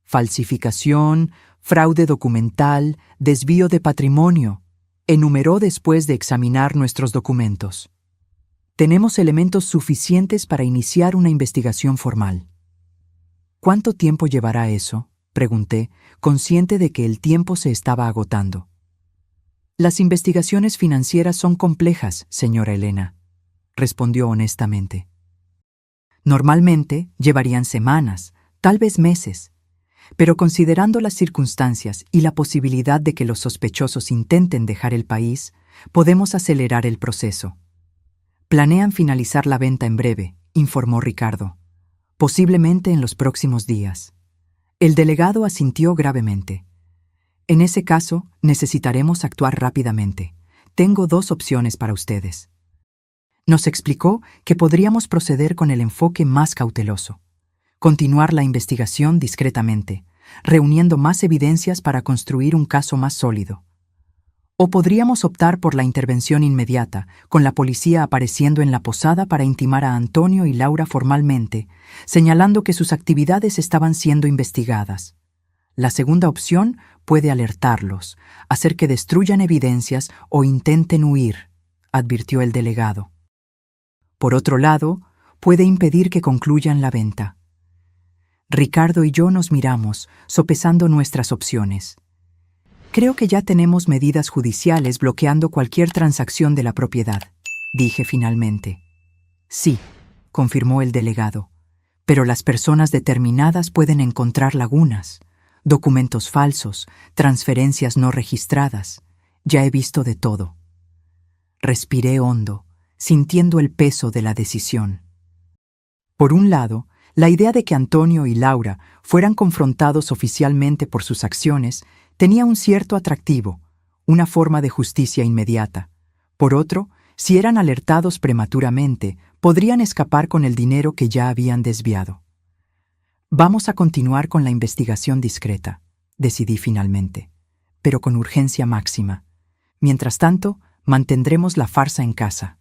Falsificación, fraude documental, desvío de patrimonio, enumeró después de examinar nuestros documentos. «Tenemos elementos suficientes para iniciar una investigación formal». «¿Cuánto tiempo llevará eso?», pregunté, consciente de que el tiempo se estaba agotando. «Las investigaciones financieras son complejas, señora Elena», respondió honestamente. «Normalmente llevarían semanas, tal vez meses, pero considerando las circunstancias y la posibilidad de que los sospechosos intenten dejar el país, podemos acelerar el proceso». «Planean finalizar la venta en breve», informó Ricardo. «Posiblemente en los próximos días». El delegado asintió gravemente. «En ese caso, necesitaremos actuar rápidamente. Tengo 2 opciones para ustedes». Nos explicó que podríamos proceder con el enfoque más cauteloso. Continuar la investigación discretamente, reuniendo más evidencias para construir un caso más sólido. O podríamos optar por la intervención inmediata, con la policía apareciendo en la posada para intimar a Antonio y Laura formalmente, señalando que sus actividades estaban siendo investigadas. La segunda opción puede alertarlos, hacer que destruyan evidencias o intenten huir, advirtió el delegado. Por otro lado, puede impedir que concluyan la venta. Ricardo y yo nos miramos, sopesando nuestras opciones. «Creo que ya tenemos medidas judiciales bloqueando cualquier transacción de la propiedad», dije finalmente. «Sí», confirmó el delegado, «pero las personas determinadas pueden encontrar lagunas. documentos falsos, transferencias no registradas. Ya he visto de todo. Respiré hondo, sintiendo el peso de la decisión. Por un lado, la idea de que Antonio y Laura fueran confrontados oficialmente por sus acciones tenía un cierto atractivo, una forma de justicia inmediata. Por otro, si eran alertados prematuramente, podrían escapar con el dinero que ya habían desviado. Vamos a continuar con la investigación discreta, decidí finalmente, pero con urgencia máxima. Mientras tanto, mantendremos la farsa en casa.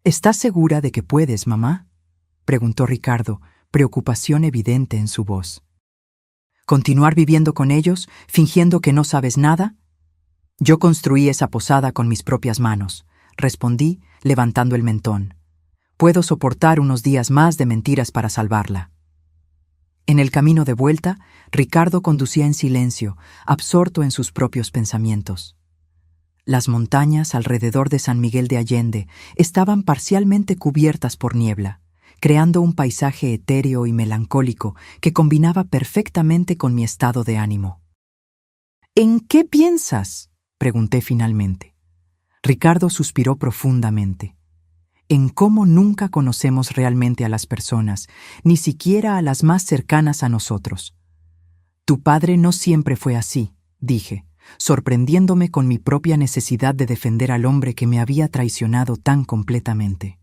¿Estás segura de que puedes, mamá?, preguntó Ricardo, preocupación evidente en su voz. ¿Continuar viviendo con ellos, fingiendo que no sabes nada? Yo construí esa posada con mis propias manos, respondí, levantando el mentón. Puedo soportar unos días más de mentiras para salvarla. En el camino de vuelta, Ricardo conducía en silencio, absorto en sus propios pensamientos. Las montañas alrededor de San Miguel de Allende estaban parcialmente cubiertas por niebla, creando un paisaje etéreo y melancólico que combinaba perfectamente con mi estado de ánimo. ¿En qué piensas?, pregunté finalmente. Ricardo suspiró profundamente. En cómo nunca conocemos realmente a las personas, ni siquiera a las más cercanas a nosotros. Tu padre no siempre fue así, dije, sorprendiéndome con mi propia necesidad de defender al hombre que me había traicionado tan completamente.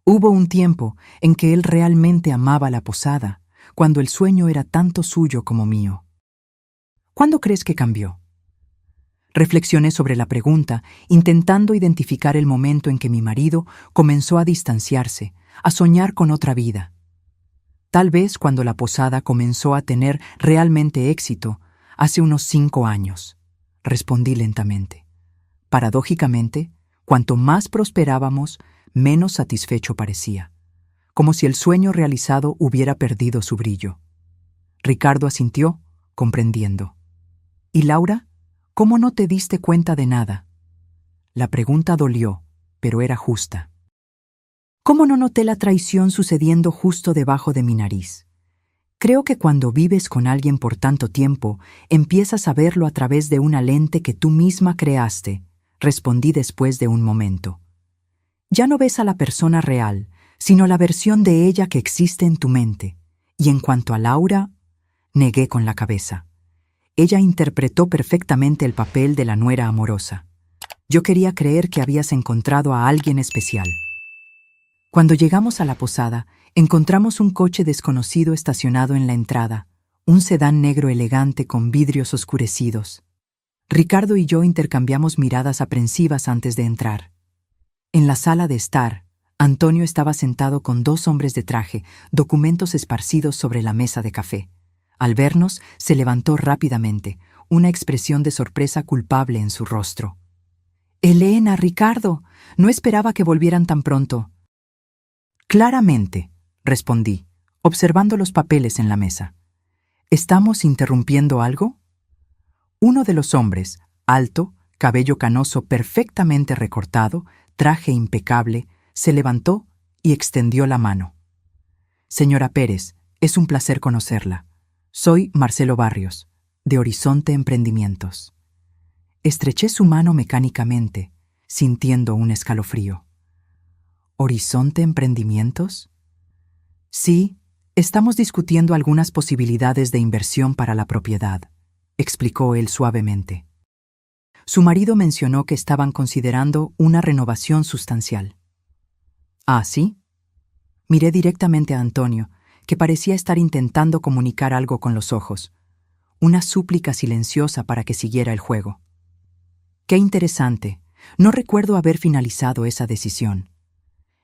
Hubo un tiempo en que él realmente amaba la posada, cuando el sueño era tanto suyo como mío. ¿Cuándo crees que cambió? Reflexioné sobre la pregunta, intentando identificar el momento en que mi marido comenzó a distanciarse, a soñar con otra vida. Tal vez cuando la posada comenzó a tener realmente éxito, hace unos 5 años, respondí lentamente. Paradójicamente, cuanto más prosperábamos, menos satisfecho parecía, como si el sueño realizado hubiera perdido su brillo. Ricardo asintió, comprendiendo. ¿Y Laura? ¿Cómo no te diste cuenta de nada? La pregunta dolió, pero era justa. ¿Cómo no noté la traición sucediendo justo debajo de mi nariz? Creo que cuando vives con alguien por tanto tiempo, empiezas a verlo a través de una lente que tú misma creaste, respondí después de un momento. Ya no ves a la persona real, sino la versión de ella que existe en tu mente. Y en cuanto a Laura, negué con la cabeza. Ella interpretó perfectamente el papel de la nuera amorosa. Yo quería creer que habías encontrado a alguien especial. Cuando llegamos a la posada, encontramos un coche desconocido estacionado en la entrada, un sedán negro elegante con vidrios oscurecidos. Ricardo y yo intercambiamos miradas aprensivas antes de entrar. En la sala de estar, Antonio estaba sentado con 2 hombres de traje, documentos esparcidos sobre la mesa de café. Al vernos, se levantó rápidamente, una expresión de sorpresa culpable en su rostro. «Elena, Ricardo, no esperaba que volvieran tan pronto». «Claramente», respondí, observando los papeles en la mesa. ¿Estamos interrumpiendo algo? Uno de los hombres, alto, cabello canoso perfectamente recortado, traje impecable, se levantó y extendió la mano. «Señora Pérez, es un placer conocerla. Soy Marcelo Barrios, de Horizonte Emprendimientos». Estreché su mano mecánicamente, sintiendo un escalofrío. ¿Horizonte Emprendimientos? Sí, estamos discutiendo algunas posibilidades de inversión para la propiedad, explicó él suavemente. Su marido mencionó que estaban considerando una renovación sustancial. ¿Ah, sí? Miré directamente a Antonio, que parecía estar intentando comunicar algo con los ojos, una súplica silenciosa para que siguiera el juego. Qué interesante, no recuerdo haber finalizado esa decisión.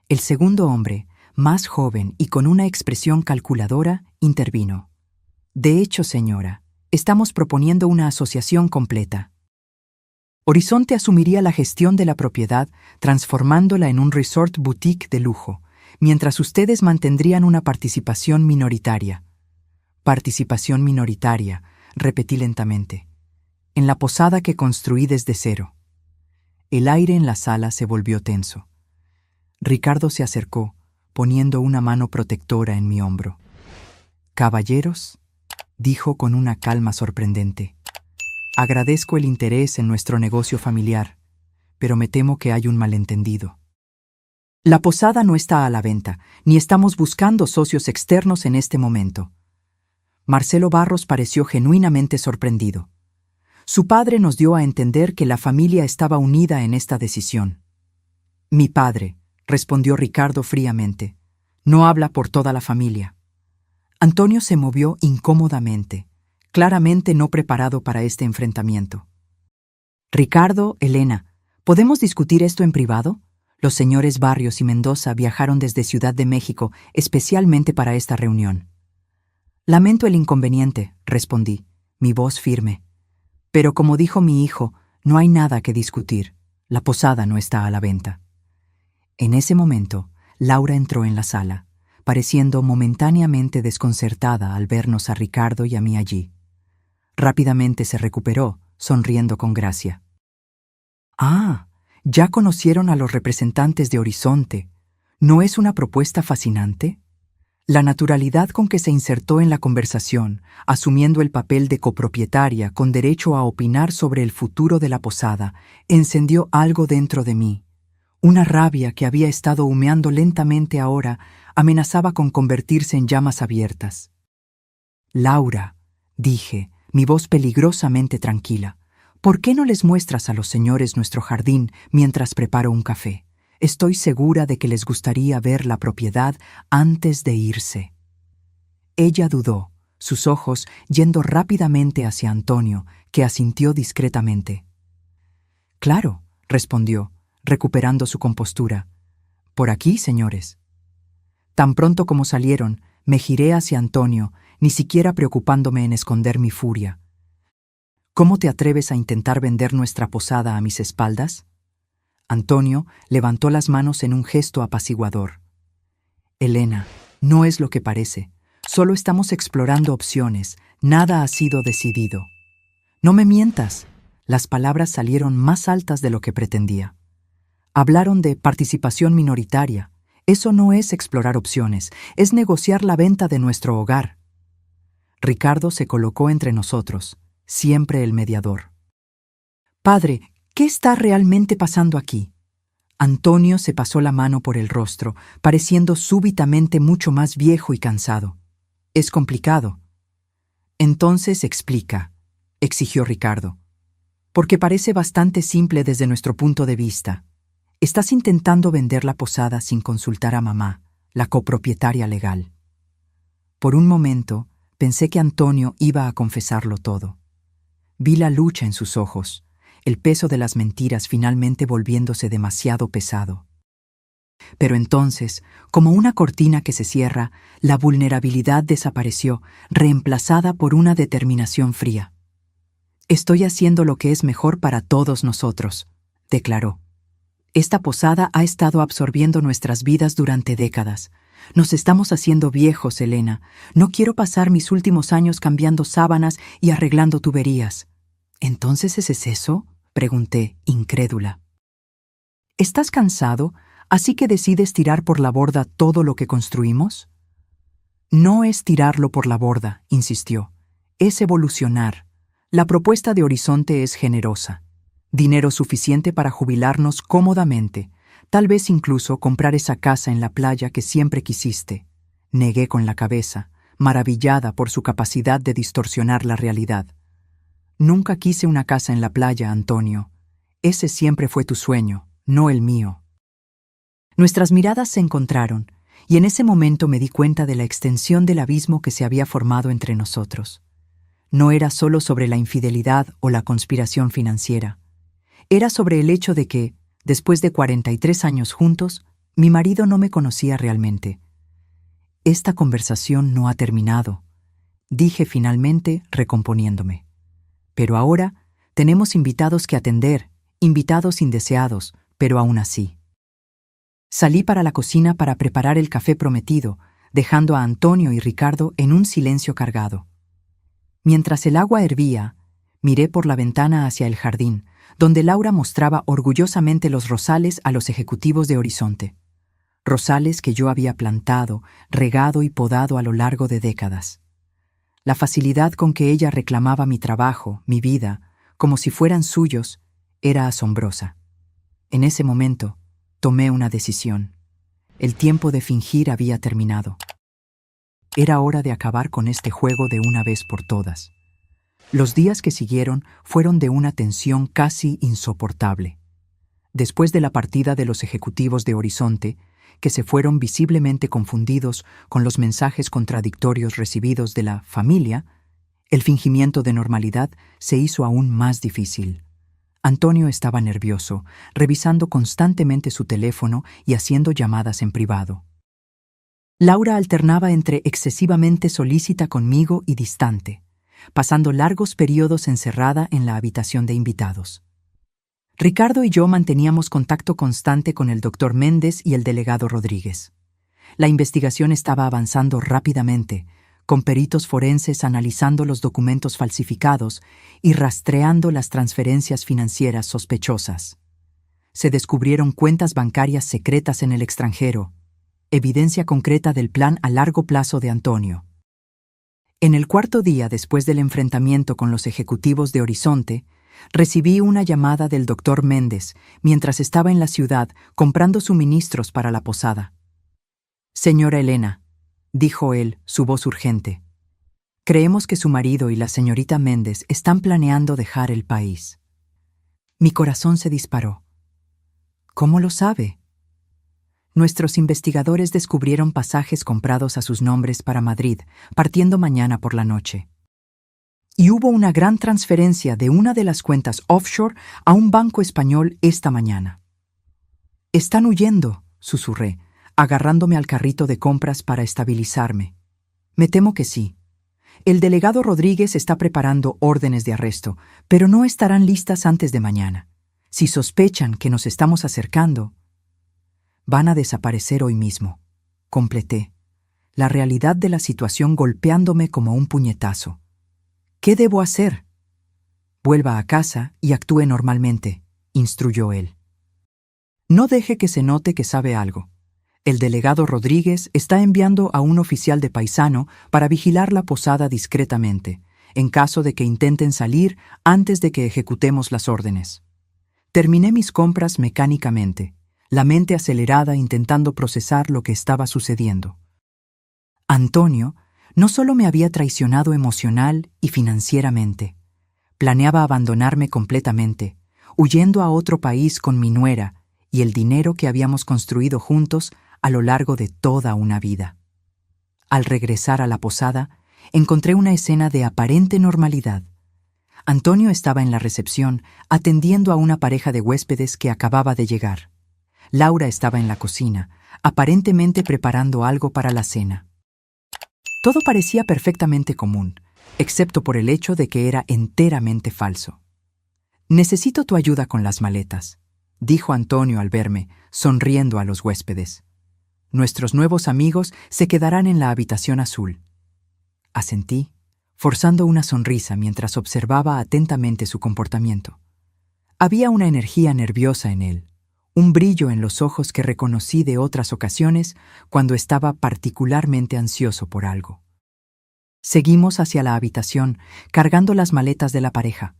El segundo hombre, más joven y con una expresión calculadora, intervino. De hecho, señora, estamos proponiendo una asociación completa. Horizonte asumiría la gestión de la propiedad, transformándola en un resort boutique de lujo, mientras ustedes mantendrían una participación minoritaria. Participación minoritaria, repetí lentamente, en la posada que construí desde cero. El aire en la sala se volvió tenso. Ricardo se acercó, poniendo una mano protectora en mi hombro. «Caballeros», dijo con una calma sorprendente. Agradezco el interés en nuestro negocio familiar, pero me temo que hay un malentendido. La posada no está a la venta, ni estamos buscando socios externos en este momento. Marcelo Barros pareció genuinamente sorprendido. Su padre nos dio a entender que la familia estaba unida en esta decisión. Mi padre, respondió Ricardo fríamente, no habla por toda la familia. Antonio se movió incómodamente, claramente no preparado para este enfrentamiento. Ricardo, Elena, ¿podemos discutir esto en privado? Los señores Barrios y Mendoza viajaron desde Ciudad de México especialmente para esta reunión. Lamento el inconveniente, respondí, mi voz firme. Pero como dijo mi hijo, no hay nada que discutir. La posada no está a la venta. En ese momento, Laura entró en la sala, pareciendo momentáneamente desconcertada al vernos a Ricardo y a mí allí. Rápidamente se recuperó, sonriendo con gracia. «Ah, ya conocieron a los representantes de Horizonte. ¿No es una propuesta fascinante?» La naturalidad con que se insertó en la conversación, asumiendo el papel de copropietaria con derecho a opinar sobre el futuro de la posada, encendió algo dentro de mí. Una rabia que había estado humeando lentamente ahora amenazaba con convertirse en llamas abiertas. «Laura», dije, mi voz peligrosamente tranquila, ¿por qué no les muestras a los señores nuestro jardín mientras preparo un café? Estoy segura de que les gustaría ver la propiedad antes de irse. Ella dudó, sus ojos yendo rápidamente hacia Antonio, que asintió discretamente. «Claro», respondió, recuperando su compostura. «Por aquí, señores». Tan pronto como salieron, me giré hacia Antonio, ni siquiera preocupándome en esconder mi furia. «¿Cómo te atreves a intentar vender nuestra posada a mis espaldas?» Antonio levantó las manos en un gesto apaciguador. «Elena, no es lo que parece. Solo estamos explorando opciones. Nada ha sido decidido». «No me mientas». Las palabras salieron más altas de lo que pretendía. Hablaron de participación minoritaria. Eso no es explorar opciones, es negociar la venta de nuestro hogar. Ricardo se colocó entre nosotros, siempre el mediador. «Padre, ¿qué está realmente pasando aquí?» Antonio se pasó la mano por el rostro, pareciendo súbitamente mucho más viejo y cansado. «Es complicado». «Entonces explica», exigió Ricardo. «Porque parece bastante simple desde nuestro punto de vista. Estás intentando vender la posada sin consultar a mamá, la copropietaria legal». Por un momento, pensé que Antonio iba a confesarlo todo. Vi la lucha en sus ojos, el peso de las mentiras finalmente volviéndose demasiado pesado. Pero entonces, como una cortina que se cierra, la vulnerabilidad desapareció, reemplazada por una determinación fría. «Estoy haciendo lo que es mejor para todos nosotros», declaró. «Esta posada ha estado absorbiendo nuestras vidas durante décadas. Nos estamos haciendo viejos, Elena. No quiero pasar mis últimos años cambiando sábanas y arreglando tuberías». «¿Entonces ese es eso?», pregunté, incrédula. «¿Estás cansado, así que decides tirar por la borda todo lo que construimos?» «No es tirarlo por la borda», insistió. «Es evolucionar. La propuesta de Horizonte es generosa. Dinero suficiente para jubilarnos cómodamente, tal vez incluso comprar esa casa en la playa que siempre quisiste». Negué con la cabeza, maravillada por su capacidad de distorsionar la realidad. «Nunca quise una casa en la playa, Antonio. Ese siempre fue tu sueño, no el mío». Nuestras miradas se encontraron, y en ese momento me di cuenta de la extensión del abismo que se había formado entre nosotros. No era solo sobre la infidelidad o la conspiración financiera. Era sobre el hecho de que, después de 43 años juntos, mi marido no me conocía realmente. «Esta conversación no ha terminado», dije finalmente, recomponiéndome. «Pero ahora tenemos invitados que atender, invitados indeseados, pero aún así». Salí para la cocina para preparar el café prometido, dejando a Antonio y Ricardo en un silencio cargado. Mientras el agua hervía, miré por la ventana hacia el jardín, donde Laura mostraba orgullosamente los rosales a los ejecutivos de Horizonte. Rosales que yo había plantado, regado y podado a lo largo de décadas. La facilidad con que ella reclamaba mi trabajo, mi vida, como si fueran suyos, era asombrosa. En ese momento, tomé una decisión. El tiempo de fingir había terminado. Era hora de acabar con este juego de una vez por todas. Los días que siguieron fueron de una tensión casi insoportable. Después de la partida de los ejecutivos de Horizonte, que se fueron visiblemente confundidos con los mensajes contradictorios recibidos de la familia, el fingimiento de normalidad se hizo aún más difícil. Antonio estaba nervioso, revisando constantemente su teléfono y haciendo llamadas en privado. Laura alternaba entre excesivamente solícita conmigo y distante, pasando largos periodos encerrada en la habitación de invitados. Ricardo y yo manteníamos contacto constante con el doctor Méndez y el delegado Rodríguez. La investigación estaba avanzando rápidamente, con peritos forenses analizando los documentos falsificados y rastreando las transferencias financieras sospechosas. Se descubrieron cuentas bancarias secretas en el extranjero, evidencia concreta del plan a largo plazo de Antonio. En el cuarto día después del enfrentamiento con los ejecutivos de Horizonte, recibí una llamada del doctor Méndez mientras estaba en la ciudad comprando suministros para la posada. «Señora Elena», dijo él, su voz urgente, «creemos que su marido y la señorita Méndez están planeando dejar el país». Mi corazón se disparó. «¿Cómo lo sabe?» «Nuestros investigadores descubrieron pasajes comprados a sus nombres para Madrid, partiendo mañana por la noche. Y hubo una gran transferencia de una de las cuentas offshore a un banco español esta mañana». «Están huyendo», susurré, agarrándome al carrito de compras para estabilizarme. «Me temo que sí. El delegado Rodríguez está preparando órdenes de arresto, pero no estarán listas antes de mañana. Si sospechan que nos estamos acercando, van a desaparecer hoy mismo», completé, la realidad de la situación golpeándome como un puñetazo. «¿Qué debo hacer?» «Vuelva a casa y actúe normalmente», instruyó él. «No deje que se note que sabe algo. El delegado Rodríguez está enviando a un oficial de paisano para vigilar la posada discretamente, en caso de que intenten salir antes de que ejecutemos las órdenes». Terminé mis compras mecánicamente, la mente acelerada intentando procesar lo que estaba sucediendo. Antonio no solo me había traicionado emocional y financieramente, planeaba abandonarme completamente, huyendo a otro país con mi nuera y el dinero que habíamos construido juntos a lo largo de toda una vida. Al regresar a la posada, encontré una escena de aparente normalidad. Antonio estaba en la recepción, atendiendo a una pareja de huéspedes que acababa de llegar. Laura estaba en la cocina, aparentemente preparando algo para la cena. Todo parecía perfectamente común, excepto por el hecho de que era enteramente falso. «Necesito tu ayuda con las maletas», dijo Antonio al verme, sonriendo a los huéspedes. «Nuestros nuevos amigos se quedarán en la habitación azul». Asentí, forzando una sonrisa mientras observaba atentamente su comportamiento. Había una energía nerviosa en él, un brillo en los ojos que reconocí de otras ocasiones cuando estaba particularmente ansioso por algo. Seguimos hacia la habitación, cargando las maletas de la pareja.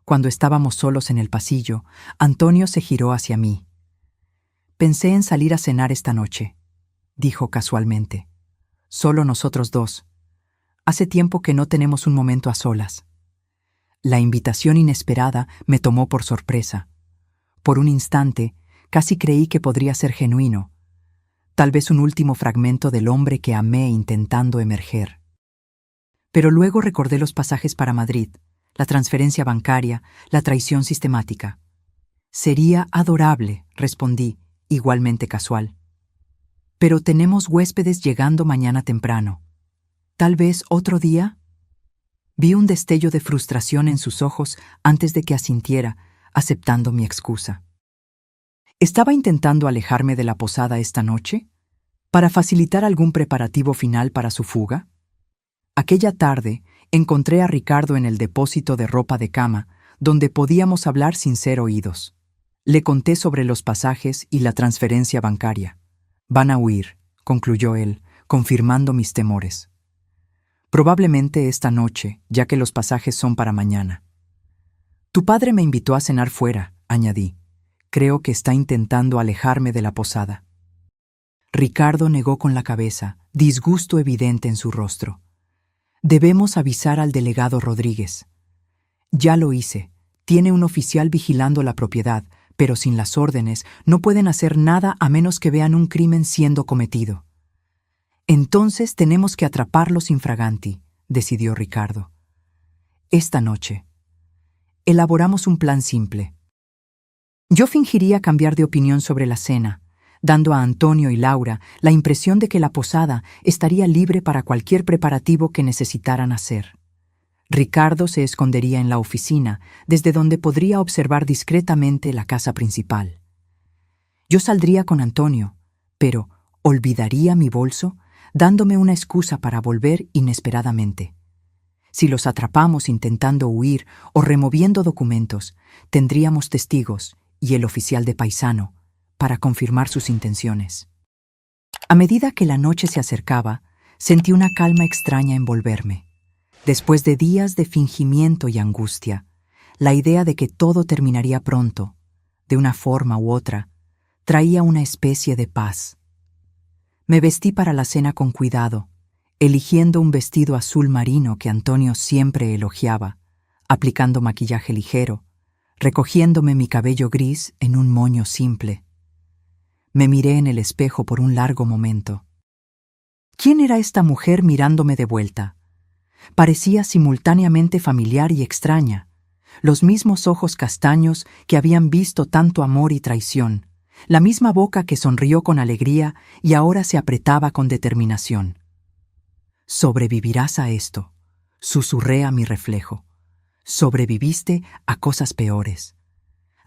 Cuando estábamos solos en el pasillo, Antonio se giró hacia mí. «Pensé en salir a cenar esta noche», dijo casualmente. «Solo nosotros dos. Hace tiempo que no tenemos un momento a solas». La invitación inesperada me tomó por sorpresa. Por un instante, casi creí que podría ser genuino, tal vez un último fragmento del hombre que amé intentando emerger. Pero luego recordé los pasajes para Madrid, la transferencia bancaria, la traición sistemática. «Sería adorable», respondí, igualmente casual. «Pero tenemos huéspedes llegando mañana temprano. ¿Tal vez otro día?» Vi un destello de frustración en sus ojos antes de que asintiera, aceptando mi excusa. ¿Estaba intentando alejarme de la posada esta noche? ¿Para facilitar algún preparativo final para su fuga? Aquella tarde encontré a Ricardo en el depósito de ropa de cama, donde podíamos hablar sin ser oídos. Le conté sobre los pasajes y la transferencia bancaria. «Van a huir», concluyó él, confirmando mis temores. Probablemente esta noche, ya que los pasajes son para mañana. Tu padre me invitó a cenar fuera, añadí. Creo que está intentando alejarme de la posada. Ricardo negó con la cabeza, disgusto evidente en su rostro. Debemos avisar al delegado Rodríguez. Ya lo hice. Tiene un oficial vigilando la propiedad, pero sin las órdenes no pueden hacer nada a menos que vean un crimen siendo cometido. Entonces tenemos que atraparlos infraganti, decidió Ricardo. Esta noche. Elaboramos un plan simple. Yo fingiría cambiar de opinión sobre la cena, dando a Antonio y Laura la impresión de que la posada estaría libre para cualquier preparativo que necesitaran hacer. Ricardo se escondería en la oficina, desde donde podría observar discretamente la casa principal. Yo saldría con Antonio, pero ¿olvidaría mi bolso?, dándome una excusa para volver inesperadamente. Si los atrapamos intentando huir o removiendo documentos, tendríamos testigos y el oficial de paisano para confirmar sus intenciones. A medida que la noche se acercaba, sentí una calma extraña envolverme. Después de días de fingimiento y angustia, la idea de que todo terminaría pronto, de una forma u otra, traía una especie de paz. Me vestí para la cena con cuidado, eligiendo un vestido azul marino que Antonio siempre elogiaba, aplicando maquillaje ligero, recogiéndome mi cabello gris en un moño simple. Me miré en el espejo por un largo momento. ¿Quién era esta mujer mirándome de vuelta? Parecía simultáneamente familiar y extraña, los mismos ojos castaños que habían visto tanto amor y traición, la misma boca que sonrió con alegría y ahora se apretaba con determinación. «Sobrevivirás a esto», susurré a mi reflejo. «Sobreviviste a cosas peores».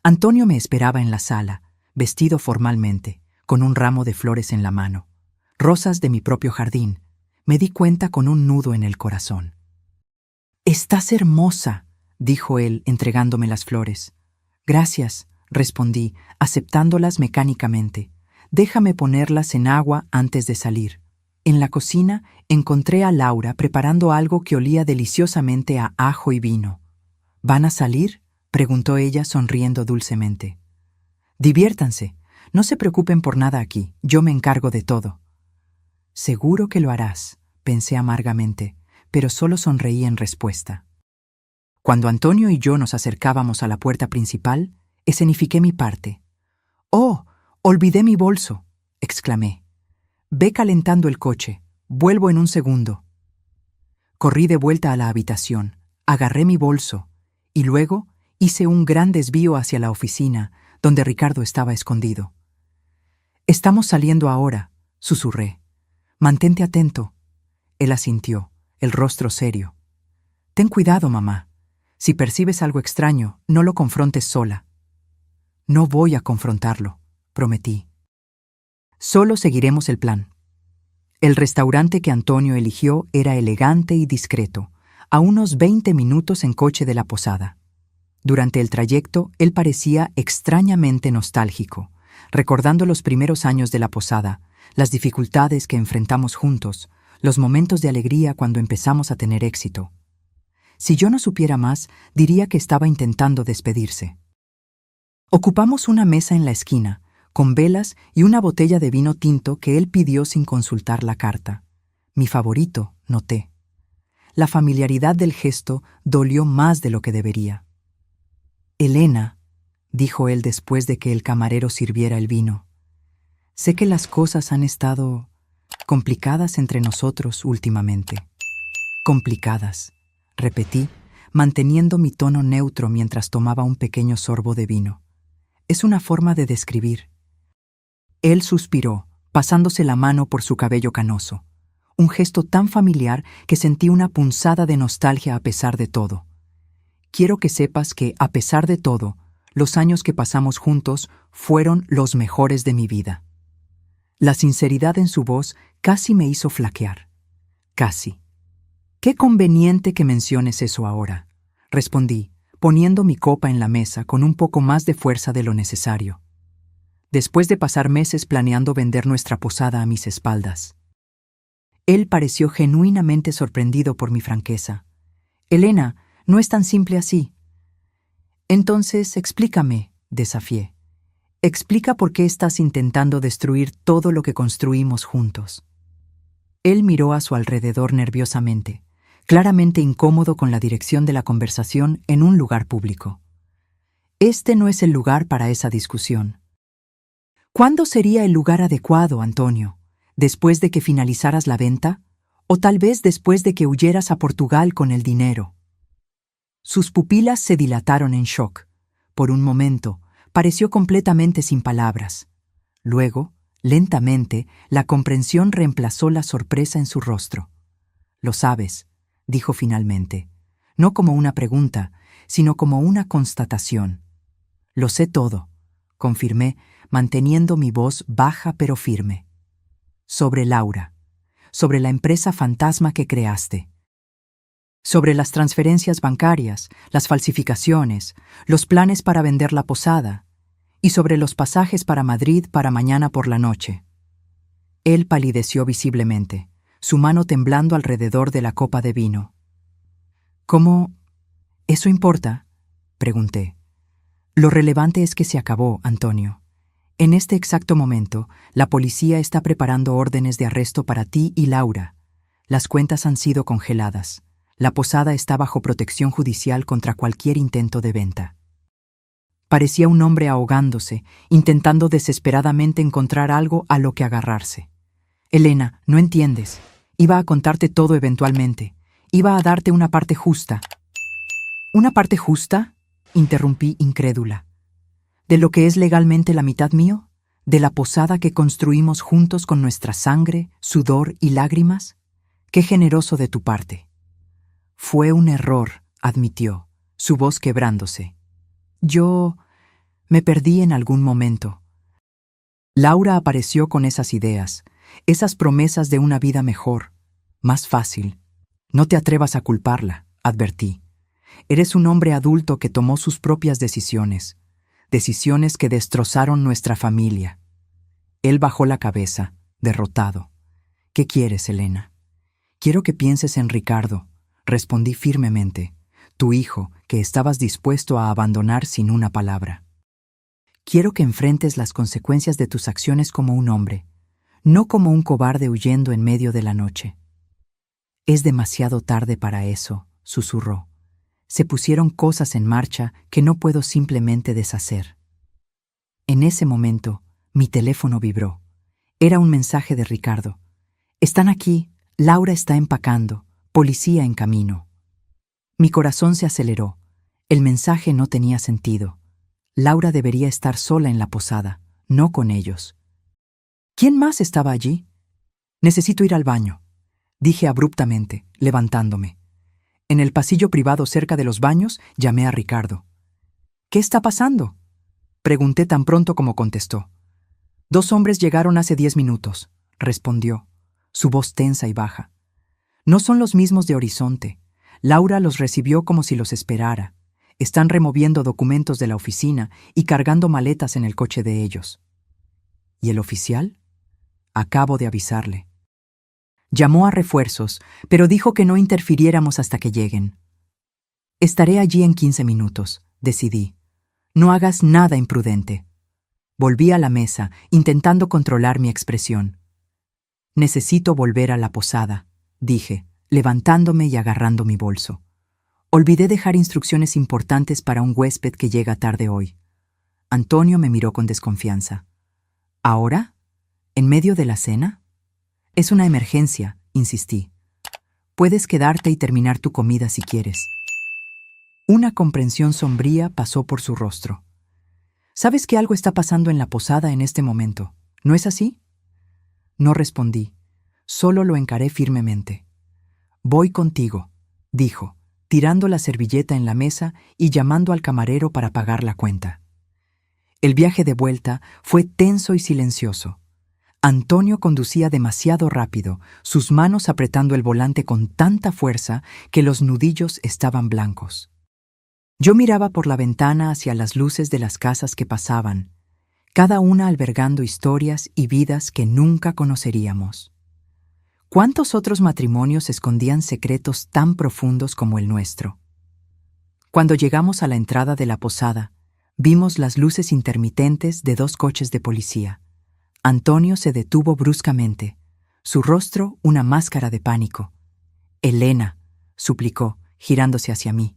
Antonio me esperaba en la sala, vestido formalmente, con un ramo de flores en la mano, rosas de mi propio jardín. Me di cuenta con un nudo en el corazón. «Estás hermosa», dijo él, entregándome las flores. «Gracias», respondí, aceptándolas mecánicamente. «Déjame ponerlas en agua antes de salir». En la cocina encontré a Laura preparando algo que olía deliciosamente a ajo y vino. «¿Van a salir?», preguntó ella sonriendo dulcemente. «Diviértanse. No se preocupen por nada aquí. Yo me encargo de todo». «Seguro que lo harás», pensé amargamente, pero solo sonreí en respuesta. Cuando Antonio y yo nos acercábamos a la puerta principal, escenifiqué mi parte. «¡Oh! Olvidé mi bolso», exclamé. «Ve calentando el coche. Vuelvo en un segundo». Corrí de vuelta a la habitación, agarré mi bolso y luego hice un gran desvío hacia la oficina, donde Ricardo estaba escondido. «Estamos saliendo ahora», susurré. «Mantente atento». Él asintió, el rostro serio. «Ten cuidado, mamá. Si percibes algo extraño, no lo confrontes sola». «No voy a confrontarlo», prometí. «Solo seguiremos el plan». El restaurante que Antonio eligió era elegante y discreto, a unos 20 minutos en coche de la posada. Durante el trayecto, él parecía extrañamente nostálgico, recordando los primeros años de la posada, las dificultades que enfrentamos juntos, los momentos de alegría cuando empezamos a tener éxito. Si yo no supiera más, diría que estaba intentando despedirse. Ocupamos una mesa en la esquina, con velas y una botella de vino tinto que él pidió sin consultar la carta. Mi favorito, noté. La familiaridad del gesto dolió más de lo que debería. «Elena», dijo él después de que el camarero sirviera el vino, «sé que las cosas han estado complicadas entre nosotros últimamente». «Complicadas», repetí, manteniendo mi tono neutro mientras tomaba un pequeño sorbo de vino. «Es una forma de describir». Él suspiró, pasándose la mano por su cabello canoso, un gesto tan familiar que sentí una punzada de nostalgia a pesar de todo. «Quiero que sepas que, a pesar de todo, los años que pasamos juntos fueron los mejores de mi vida». La sinceridad en su voz casi me hizo flaquear. Casi. «Qué conveniente que menciones eso ahora», respondí, poniendo mi copa en la mesa con un poco más de fuerza de lo necesario. Después de pasar meses planeando vender nuestra posada a mis espaldas. Él pareció genuinamente sorprendido por mi franqueza. Elena, no es tan simple así. Entonces, explícame, desafié. Explica por qué estás intentando destruir todo lo que construimos juntos. Él miró a su alrededor nerviosamente, claramente incómodo con la dirección de la conversación en un lugar público. Este no es el lugar para esa discusión. ¿Cuándo sería el lugar adecuado, Antonio? ¿Después de que finalizaras la venta? ¿O tal vez después de que huyeras a Portugal con el dinero? Sus pupilas se dilataron en shock. Por un momento, pareció completamente sin palabras. Luego, lentamente, la comprensión reemplazó la sorpresa en su rostro. «Lo sabes», dijo finalmente, no como una pregunta, sino como una constatación. «Lo sé todo», confirmé, manteniendo mi voz baja pero firme. «Sobre Laura, sobre la empresa fantasma que creaste, sobre las transferencias bancarias, las falsificaciones, los planes para vender la posada, y sobre los pasajes para Madrid para mañana por la noche». Él palideció visiblemente, su mano temblando alrededor de la copa de vino. «¿Cómo? ¿Eso importa?», pregunté. «Lo relevante es que se acabó, Antonio. En este exacto momento, la policía está preparando órdenes de arresto para ti y Laura. Las cuentas han sido congeladas. La posada está bajo protección judicial contra cualquier intento de venta». Parecía un hombre ahogándose, intentando desesperadamente encontrar algo a lo que agarrarse. «Elena, no entiendes. Iba a contarte todo eventualmente. Iba a darte una parte justa». «¿Una parte justa?», interrumpí incrédula. «¿De lo que es legalmente la mitad mío? ¿De la posada que construimos juntos con nuestra sangre, sudor y lágrimas? Qué generoso de tu parte». «Fue un error», admitió, su voz quebrándose. «Yo me perdí en algún momento». Laura apareció con esas ideas, esas promesas de una vida mejor, más fácil. «No te atrevas a culparla», advertí. «Eres un hombre adulto que tomó sus propias decisiones, decisiones que destrozaron nuestra familia». Él bajó la cabeza, derrotado. «¿Qué quieres, Elena?» «Quiero que pienses en Ricardo», respondí firmemente, «tu hijo, que estabas dispuesto a abandonar sin una palabra. Quiero que enfrentes las consecuencias de tus acciones como un hombre, no como un cobarde huyendo en medio de la noche». «Es demasiado tarde para eso», susurró. «Se pusieron cosas en marcha que no puedo simplemente deshacer». En ese momento, mi teléfono vibró. Era un mensaje de Ricardo. «Están aquí, Laura está empacando, policía en camino». Mi corazón se aceleró. El mensaje no tenía sentido. Laura debería estar sola en la posada, no con ellos. ¿Quién más estaba allí? «Necesito ir al baño», dije abruptamente, levantándome. En el pasillo privado cerca de los baños, llamé a Ricardo. «¿Qué está pasando?», pregunté tan pronto como contestó. «2 hombres llegaron hace 10 minutos», respondió, su voz tensa y baja. «No son los mismos de Horizonte. Laura los recibió como si los esperara. Están removiendo documentos de la oficina y cargando maletas en el coche de ellos». «¿Y el oficial?». «Acabo de avisarle». Llamó a refuerzos, pero dijo que no interfiriéramos hasta que lleguen. «Estaré allí en 15 minutos», decidí. «No hagas nada imprudente». Volví a la mesa, intentando controlar mi expresión. «Necesito volver a la posada», dije, levantándome y agarrando mi bolso. Olvidé dejar instrucciones importantes para un huésped que llega tarde hoy. Antonio me miró con desconfianza. «¿Ahora? ¿En medio de la cena?». «Es una emergencia», insistí. «Puedes quedarte y terminar tu comida si quieres». Una comprensión sombría pasó por su rostro. «Sabes que algo está pasando en la posada en este momento, ¿no es así?». No respondí, solo lo encaré firmemente. «Voy contigo», dijo, tirando la servilleta en la mesa y llamando al camarero para pagar la cuenta. El viaje de vuelta fue tenso y silencioso. Antonio conducía demasiado rápido, sus manos apretando el volante con tanta fuerza que los nudillos estaban blancos. Yo miraba por la ventana hacia las luces de las casas que pasaban, cada una albergando historias y vidas que nunca conoceríamos. ¿Cuántos otros matrimonios escondían secretos tan profundos como el nuestro? Cuando llegamos a la entrada de la posada, vimos las luces intermitentes de 2 coches de policía. Antonio se detuvo bruscamente, su rostro una máscara de pánico. «Elena», suplicó, girándose hacia mí,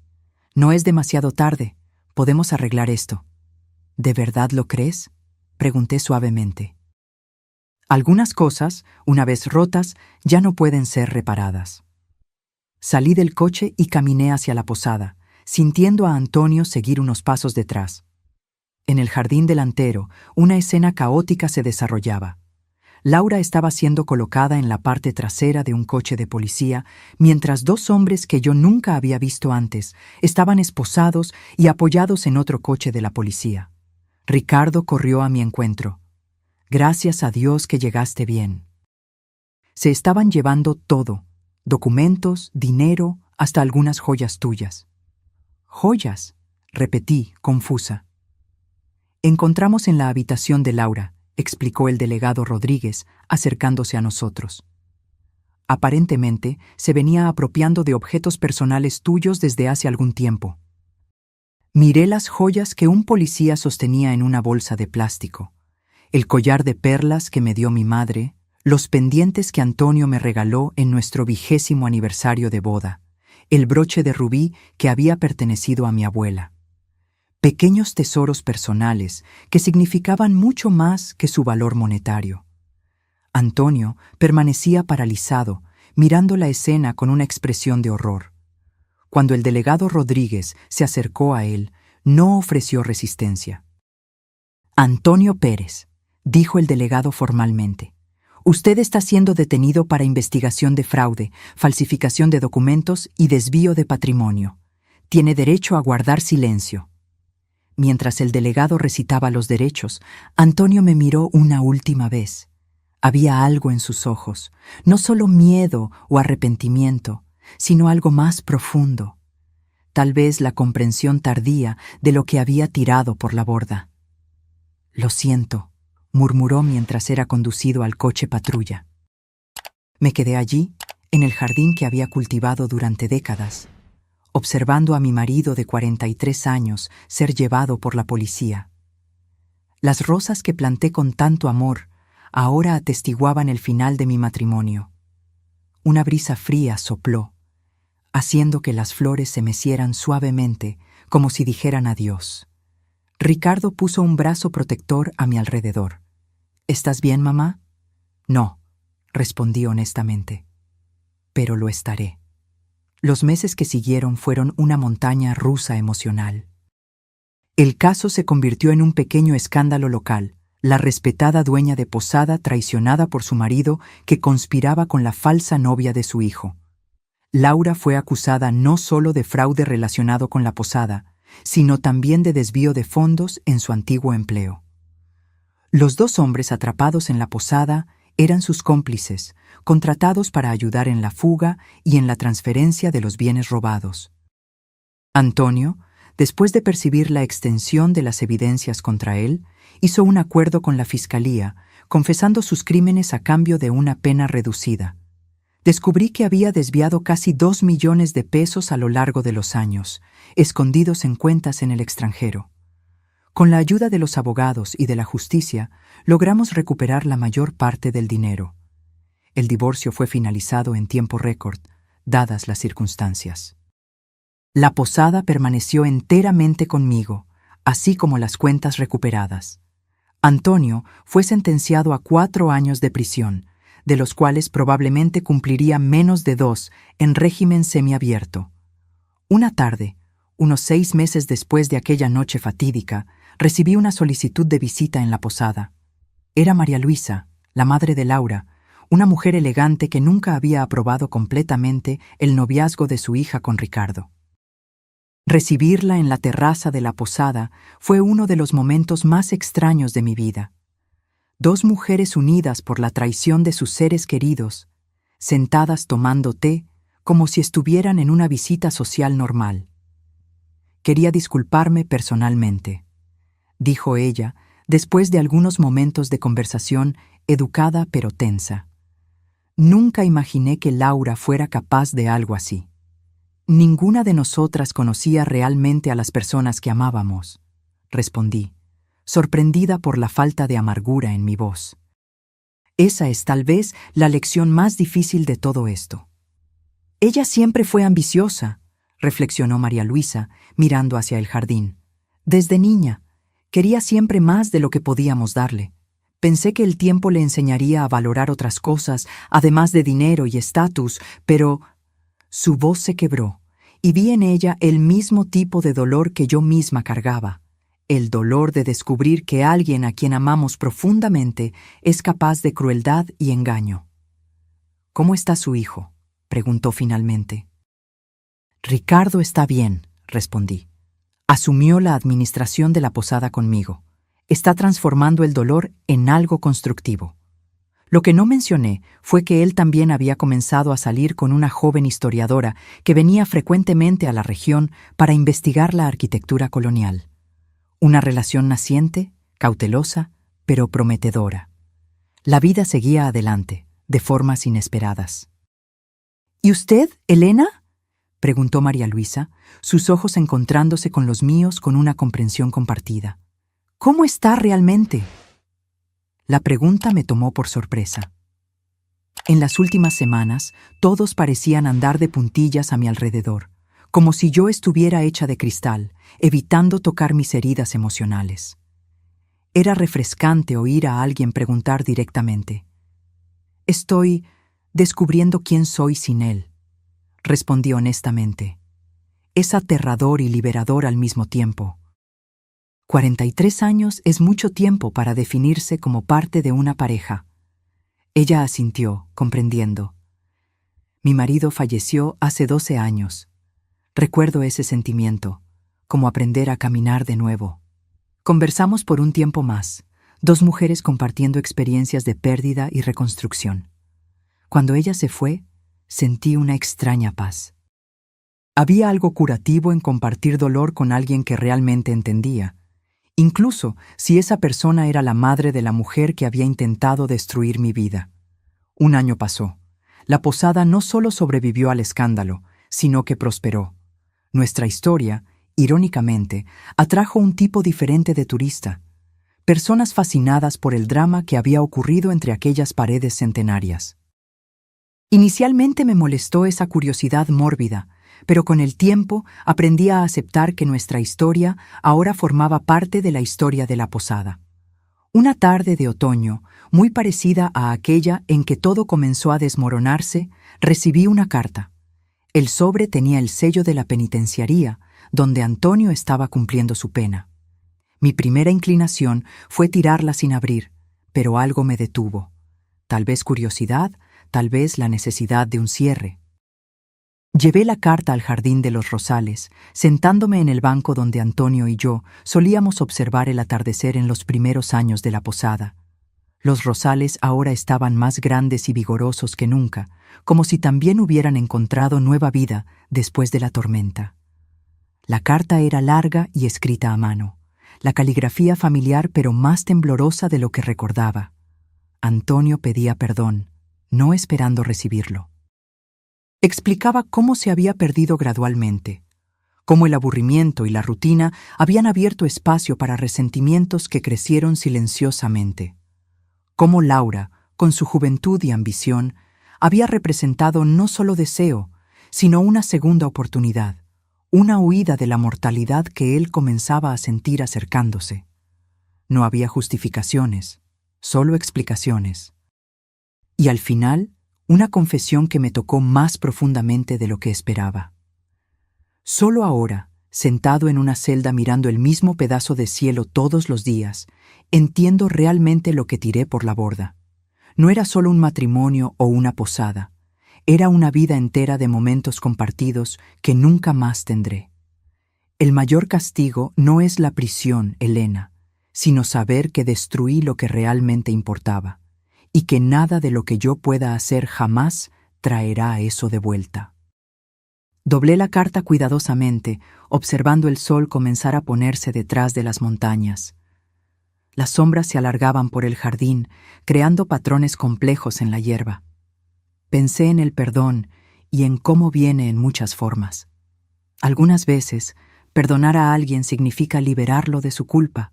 «no es demasiado tarde, podemos arreglar esto». «¿De verdad lo crees?», pregunté suavemente. Algunas cosas, una vez rotas, ya no pueden ser reparadas. Salí del coche y caminé hacia la posada, sintiendo a Antonio seguir unos pasos detrás. En el jardín delantero, una escena caótica se desarrollaba. Laura estaba siendo colocada en la parte trasera de un coche de policía, mientras 2 hombres que yo nunca había visto antes estaban esposados y apoyados en otro coche de la policía. Ricardo corrió a mi encuentro. «Gracias a Dios que llegaste bien». Se estaban llevando todo, documentos, dinero, hasta algunas joyas tuyas. «¿Joyas?», repetí, confusa. «Encontramos en la habitación de Laura», explicó el delegado Rodríguez, acercándose a nosotros. «Aparentemente, se venía apropiando de objetos personales tuyos desde hace algún tiempo». Miré las joyas que un policía sostenía en una bolsa de plástico, el collar de perlas que me dio mi madre, los pendientes que Antonio me regaló en nuestro 20º aniversario de boda, el broche de rubí que había pertenecido a mi abuela. Pequeños tesoros personales que significaban mucho más que su valor monetario. Antonio permanecía paralizado, mirando la escena con una expresión de horror. Cuando el delegado Rodríguez se acercó a él, no ofreció resistencia. «Antonio Pérez», dijo el delegado formalmente, «usted está siendo detenido para investigación de fraude, falsificación de documentos y desvío de patrimonio. Tiene derecho a guardar silencio». Mientras el delegado recitaba los derechos, Antonio me miró una última vez. Había algo en sus ojos, no solo miedo o arrepentimiento, sino algo más profundo. Tal vez la comprensión tardía de lo que había tirado por la borda. «Lo siento», murmuró mientras era conducido al coche patrulla. Me quedé allí, en el jardín que había cultivado durante décadas, observando a mi marido de 43 años ser llevado por la policía. Las rosas que planté con tanto amor ahora atestiguaban el final de mi matrimonio. Una brisa fría sopló, haciendo que las flores se mecieran suavemente, como si dijeran adiós. Ricardo puso un brazo protector a mi alrededor. «¿Estás bien, mamá?» «No», respondí honestamente. «Pero lo estaré». Los meses que siguieron fueron una montaña rusa emocional. El caso se convirtió en un pequeño escándalo local, la respetada dueña de posada traicionada por su marido que conspiraba con la falsa novia de su hijo. Laura fue acusada no solo de fraude relacionado con la posada, sino también de desvío de fondos en su antiguo empleo. Los 2 hombres atrapados en la posada eran sus cómplices, contratados para ayudar en la fuga y en la transferencia de los bienes robados. Antonio, después de percibir la extensión de las evidencias contra él, hizo un acuerdo con la fiscalía, confesando sus crímenes a cambio de una pena reducida. Descubrí que había desviado casi 2 millones de pesos a lo largo de los años, escondidos en cuentas en el extranjero. Con la ayuda de los abogados y de la justicia, logramos recuperar la mayor parte del dinero. El divorcio fue finalizado en tiempo récord, dadas las circunstancias. La posada permaneció enteramente conmigo, así como las cuentas recuperadas. Antonio fue sentenciado a 4 años de prisión, de los cuales probablemente cumpliría menos de 2 en régimen semiabierto. Una tarde, unos 6 meses después de aquella noche fatídica, recibí una solicitud de visita en la posada. Era María Luisa, la madre de Laura, una mujer elegante que nunca había aprobado completamente el noviazgo de su hija con Ricardo. Recibirla en la terraza de la posada fue uno de los momentos más extraños de mi vida. 2 mujeres unidas por la traición de sus seres queridos, sentadas tomando té como si estuvieran en una visita social normal. «Quería disculparme personalmente», dijo ella, después de algunos momentos de conversación educada pero tensa. Nunca imaginé que Laura fuera capaz de algo así. Ninguna de nosotras conocía realmente a las personas que amábamos, respondí, sorprendida por la falta de amargura en mi voz. Esa es tal vez la lección más difícil de todo esto. Ella siempre fue ambiciosa, reflexionó María Luisa, mirando hacia el jardín. Desde niña, quería siempre más de lo que podíamos darle. Pensé que el tiempo le enseñaría a valorar otras cosas, además de dinero y estatus, pero su voz se quebró, y vi en ella el mismo tipo de dolor que yo misma cargaba, el dolor de descubrir que alguien a quien amamos profundamente es capaz de crueldad y engaño. ¿Cómo está su hijo?, preguntó finalmente. Ricardo está bien, respondí. Asumió la administración de la posada conmigo. Está transformando el dolor en algo constructivo. Lo que no mencioné fue que él también había comenzado a salir con una joven historiadora que venía frecuentemente a la región para investigar la arquitectura colonial. Una relación naciente, cautelosa, pero prometedora. La vida seguía adelante, de formas inesperadas. ¿Y usted, Elena?, preguntó María Luisa, sus ojos encontrándose con los míos con una comprensión compartida. ¿Cómo está realmente? La pregunta me tomó por sorpresa. En las últimas semanas, todos parecían andar de puntillas a mi alrededor, como si yo estuviera hecha de cristal, evitando tocar mis heridas emocionales. Era refrescante oír a alguien preguntar directamente. Estoy descubriendo quién soy sin él, respondí honestamente. Es aterrador y liberador al mismo tiempo. 43 años es mucho tiempo para definirse como parte de una pareja. Ella asintió, comprendiendo. Mi marido falleció hace 12 años. Recuerdo ese sentimiento, como aprender a caminar de nuevo. Conversamos por un tiempo más, dos mujeres compartiendo experiencias de pérdida y reconstrucción. Cuando ella se fue, sentí una extraña paz. Había algo curativo en compartir dolor con alguien que realmente entendía, incluso si esa persona era la madre de la mujer que había intentado destruir mi vida. Un año pasó. La posada no solo sobrevivió al escándalo, sino que prosperó. Nuestra historia, irónicamente, atrajo un tipo diferente de turista. Personas fascinadas por el drama que había ocurrido entre aquellas paredes centenarias. Inicialmente me molestó esa curiosidad mórbida, pero con el tiempo aprendí a aceptar que nuestra historia ahora formaba parte de la historia de la posada. Una tarde de otoño, muy parecida a aquella en que todo comenzó a desmoronarse, recibí una carta. El sobre tenía el sello de la penitenciaría, donde Antonio estaba cumpliendo su pena. Mi primera inclinación fue tirarla sin abrir, pero algo me detuvo. Tal vez curiosidad, tal vez la necesidad de un cierre. Llevé la carta al jardín de los Rosales, sentándome en el banco donde Antonio y yo solíamos observar el atardecer en los primeros años de la posada. Los Rosales ahora estaban más grandes y vigorosos que nunca, como si también hubieran encontrado nueva vida después de la tormenta. La carta era larga y escrita a mano, la caligrafía familiar pero más temblorosa de lo que recordaba. Antonio pedía perdón, no esperando recibirlo. Explicaba cómo se había perdido gradualmente, cómo el aburrimiento y la rutina habían abierto espacio para resentimientos que crecieron silenciosamente, cómo Laura, con su juventud y ambición, había representado no solo deseo, sino una segunda oportunidad, una huida de la mortalidad que él comenzaba a sentir acercándose. No había justificaciones, solo explicaciones. Y al final, una confesión que me tocó más profundamente de lo que esperaba. Solo ahora, sentado en una celda mirando el mismo pedazo de cielo todos los días, entiendo realmente lo que tiré por la borda. No era solo un matrimonio o una posada, era una vida entera de momentos compartidos que nunca más tendré. El mayor castigo no es la prisión, Elena, sino saber que destruí lo que realmente importaba, y que nada de lo que yo pueda hacer jamás traerá eso de vuelta. Doblé la carta cuidadosamente, observando el sol comenzar a ponerse detrás de las montañas. Las sombras se alargaban por el jardín, creando patrones complejos en la hierba. Pensé en el perdón y en cómo viene en muchas formas. Algunas veces, perdonar a alguien significa liberarlo de su culpa.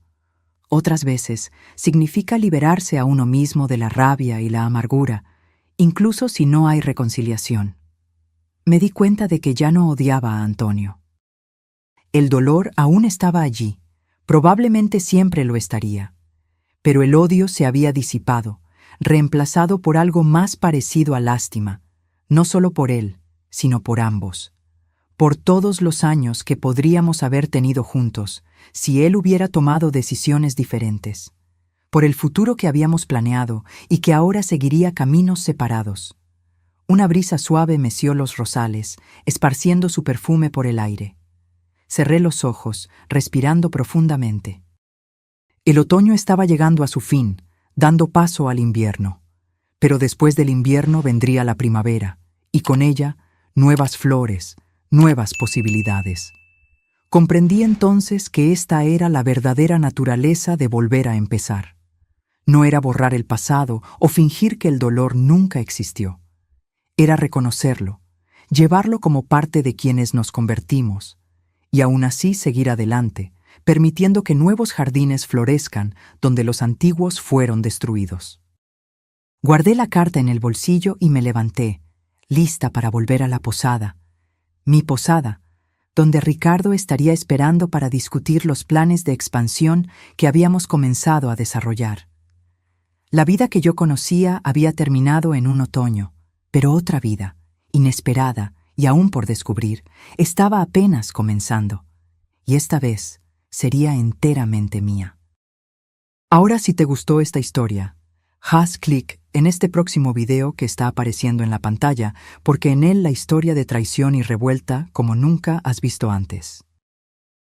Otras veces, significa liberarse a uno mismo de la rabia y la amargura, incluso si no hay reconciliación. Me di cuenta de que ya no odiaba a Antonio. El dolor aún estaba allí, probablemente siempre lo estaría, pero el odio se había disipado, reemplazado por algo más parecido a lástima, no solo por él, sino por ambos. Por todos los años que podríamos haber tenido juntos, si él hubiera tomado decisiones diferentes. Por el futuro que habíamos planeado y que ahora seguiría caminos separados. Una brisa suave meció los rosales, esparciendo su perfume por el aire. Cerré los ojos, respirando profundamente. El otoño estaba llegando a su fin, dando paso al invierno. Pero después del invierno vendría la primavera, y con ella, nuevas flores, nuevas posibilidades. Comprendí entonces que esta era la verdadera naturaleza de volver a empezar. No era borrar el pasado o fingir que el dolor nunca existió. Era reconocerlo, llevarlo como parte de quienes nos convertimos, y aún así seguir adelante, permitiendo que nuevos jardines florezcan donde los antiguos fueron destruidos. Guardé la carta en el bolsillo y me levanté, lista para volver a la posada, mi posada, donde Ricardo estaría esperando para discutir los planes de expansión que habíamos comenzado a desarrollar. La vida que yo conocía había terminado en un otoño, pero otra vida, inesperada y aún por descubrir, estaba apenas comenzando, y esta vez sería enteramente mía. Ahora, si te gustó esta historia, haz clic en este próximo video que está apareciendo en la pantalla, porque en él la historia de traición y revuelta como nunca has visto antes.